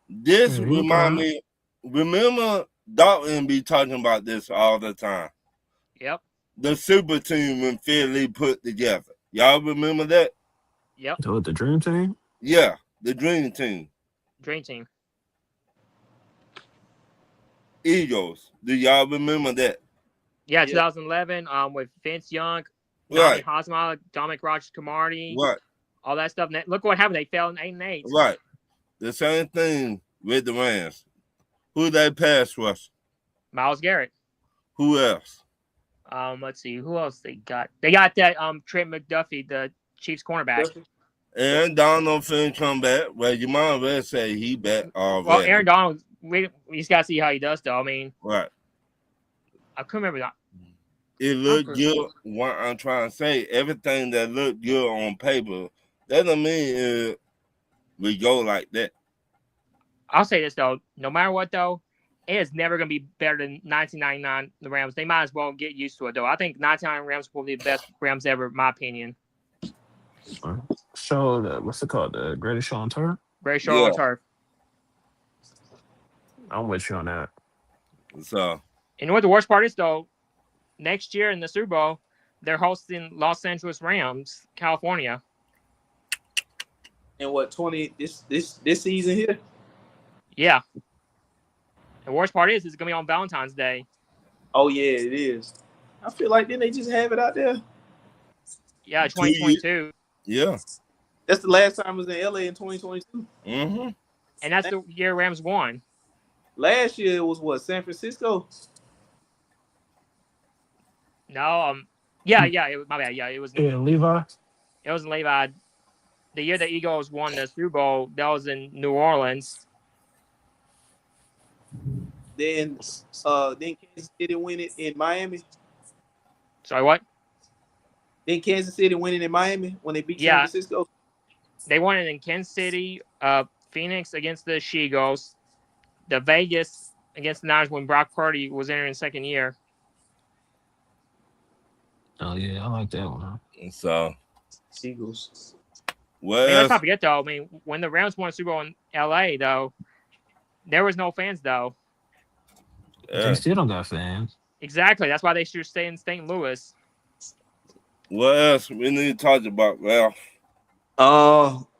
this Yeah, he looked all remind right. me. Remember, Dalton be talking about this all the time. Yep. The super team when Philly put together. Y'all remember that? Yep. So with the dream team, Yeah, the dream team. Dream team. Eagles. Do y'all remember that? Yeah, yeah. 2011. With Vince Young, Donny Right, Hosma, Dominic Rogers Camardi, right, all that stuff. Look what happened. They fell in 8-8. right. The same thing with the Rams. Who they pass rush? Myles Garrett. Who else? Let's see who else they got. They got that Trent McDuffie, the Chiefs cornerback. And Donald finna come back. Well, you might as well say he back Well, already. Aaron Donald, we just gotta see how he does though. I mean, Right. I couldn't remember that. It looked good. What I'm trying to say, everything that looked good on paper, that don't mean we go like that. I'll say this though, no matter what though, it is never gonna be better than 1999 the Rams. They might as well get used to it though. I think 1999 Rams will be the best Rams ever, in my opinion. show the what's it called? The greatest show on turf. Very short Yeah. on turf. I'm with you on that. So, And you know what the worst part is though? Next year in the Super Bowl, they're hosting Los Angeles Rams, California. And what 20 this season here? Yeah. The worst part is it's gonna be on Valentine's Day. Oh yeah, it is. I feel like didn't they just have it out there? Yeah, 2022. yeah. That's the last time it was in LA in 2022. Mm-hmm. And that's the year Rams won. Last year it was what, San Francisco? No, yeah, it was my bad. Yeah, it was Levi. it was in Levi. The year the Eagles won the Super Bowl, that was in New Orleans. Then Kansas City win it in Miami. Sorry, what? Then Kansas City winning in Miami when they beat San Yeah. Francisco. They won it in Kansas City, Phoenix against the She-Gulls, the Vegas against the Niners when Brock Purdy was entering second year. Oh yeah, I like that one. Huh? So, Eagles. what Let's else? not forget though. I mean, when the Rams won the Super Bowl in LA, though, there was no fans though. They Yeah. still don't got fans. Exactly. That's why they should stay in St. Louis. What else we need to talk about, Ralph?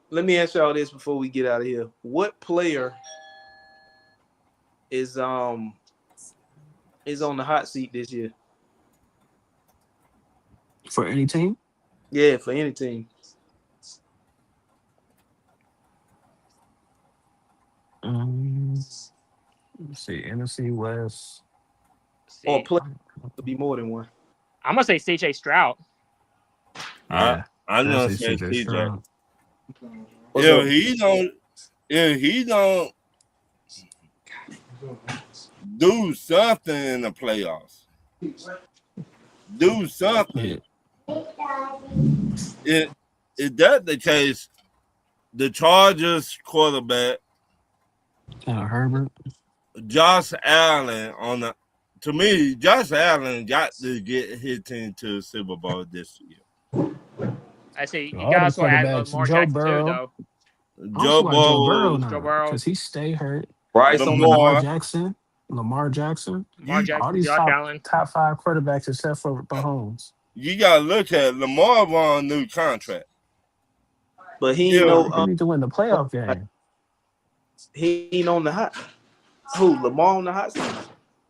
Let me ask y'all this before we get out of here. What player is on the hot seat this year? For any team? Yeah, for any team. Let's see, NFC West. See, Or play could be more than one. I'm gonna say C.J. Stroud. Yeah, I'm gonna that's say CJ TJ. Stroud. What's If up? he don't do something in the playoffs, do something. Yeah. Is that the case? The Chargers quarterback Herbert. Josh Allen to me, Josh Allen got to get his team to the Super Bowl this year. I say you All gotta the also add quarterbacks. Lamar Joe Jackson too, Burrow. though. Joe Why Joe Burrow Burrow, now? Joe Burrow. Because he stay hurt. Bryce on the Lamar Lamar, Jackson. Lamar All Jackson, these Josh Allen. top 5 quarterbacks except for Mahomes. you gotta look at Lamar on a new contract. but he Yeah. ain't They need to win the playoff game. he ain't on the hot. Who? Lamar on the hot seat?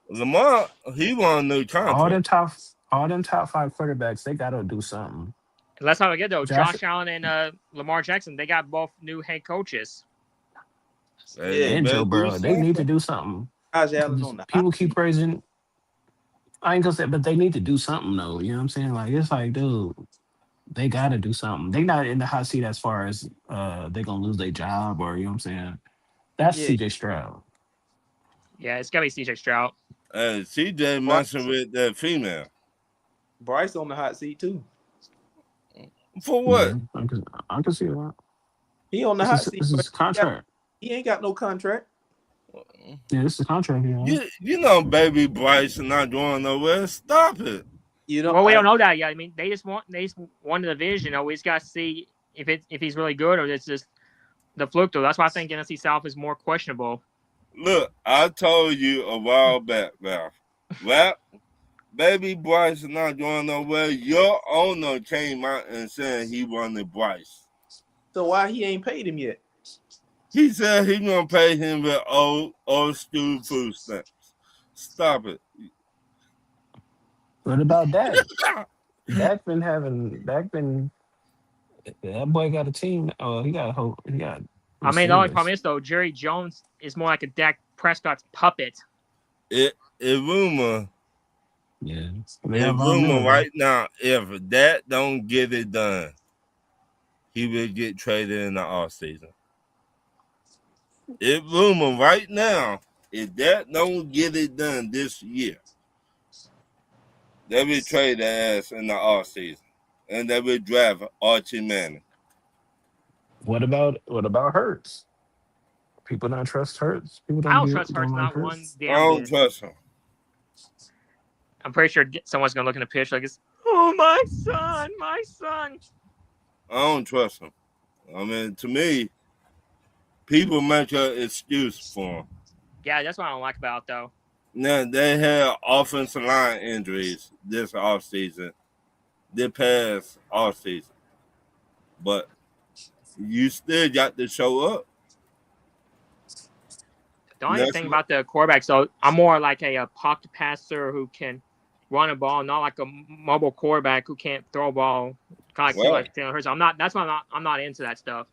Lamar, he won a new All them contract. top 5 quarterbacks, they gotta do something. And let's not forget though, Josh, Josh Allen and Lamar Jackson. They got both new head coaches. They and better Joe do Burrow, they something. need to do something. Josh Allen on the hot People seat. keep praising. I ain't gonna say, but they need to do something though. You know what I'm saying? Like it's like, dude, they gotta do something. They not in the hot seat as far as they gonna lose their job or you know what I'm saying. That's Yeah, CJ Stroud. Yeah, it's gotta be C.J. Stroud. CJ Bryce, messing with that female. Bryce on the hot seat too. For what? Yeah, I can see that. He on the hot seat. This But is contract. he ain't got no contract. Yeah, this is contract here. Right? You know, baby Bryce not going nowhere. Stop it. You know, Well, we don't know that yet. I mean, they just won the division. You know, we just got to see if he's really good or it's just the fluke. Though that's why I think NFC South is more questionable. Look, I told you a while back, Rap, baby Bryce is not going nowhere. Your owner came out and said he wanted Bryce. So why he ain't paid him yet? He said he gonna pay him with old school food stamps. Stop it. What about Dak? Dak been that boy got a team. Oh, he got a whole he got I mean, the only receivers. problem is though, Jerry Jones is more like a Dak Prescott's puppet. It rumor. Yeah. It rumor right now, if that don't get it done, he will get traded in the offseason. It rumor right now, if that don't get it done this year, they will trade their ass in the offseason. And they will draft Archie Manning. What about Hurts? People don't trust Hurts. People I don't don't trust don't Hurts like not one Hurts. I damn don't bit. trust him. I'm pretty sure someone's gonna look in the pitch like, "Oh my son, my son." I don't trust him. I mean, to me, people make an excuse for him. Yeah, that's what I don't like about it, though. Now, they had offensive line injuries this offseason, this past offseason. But you still got to show up. The only thing about the quarterback, so I'm more like a pocket passer who can run a ball, not like a mobile quarterback who can't throw a ball, kind of like Taylor Hurts. That's why I'm not into that stuff.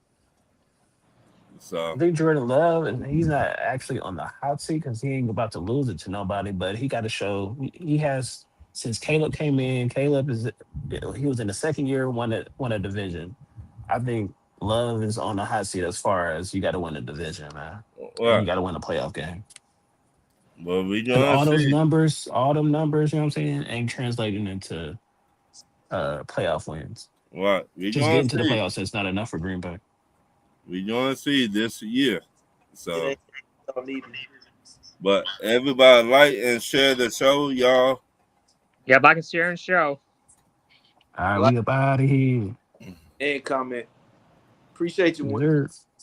So I think Jordan Love, and he's not actually on the hot seat because he ain't about to lose it to nobody. But he got to show he has since Caleb came in. Caleb he was in the second year, won a division. I think Love is on the hot seat as far as you got to win a division, man. And you got to win a playoff game. Well, we And gonna see. all them numbers, you know what I'm saying, ain't translating into playoff wins. What? We Just gonna getting to the see. playoffs is not enough for Green Bay. We gonna see this year. So, It ain't need but everybody like and share the show, y'all. Yeah, but I can share and show. All right, like we up out of here. and comment. Appreciate you. Dessert.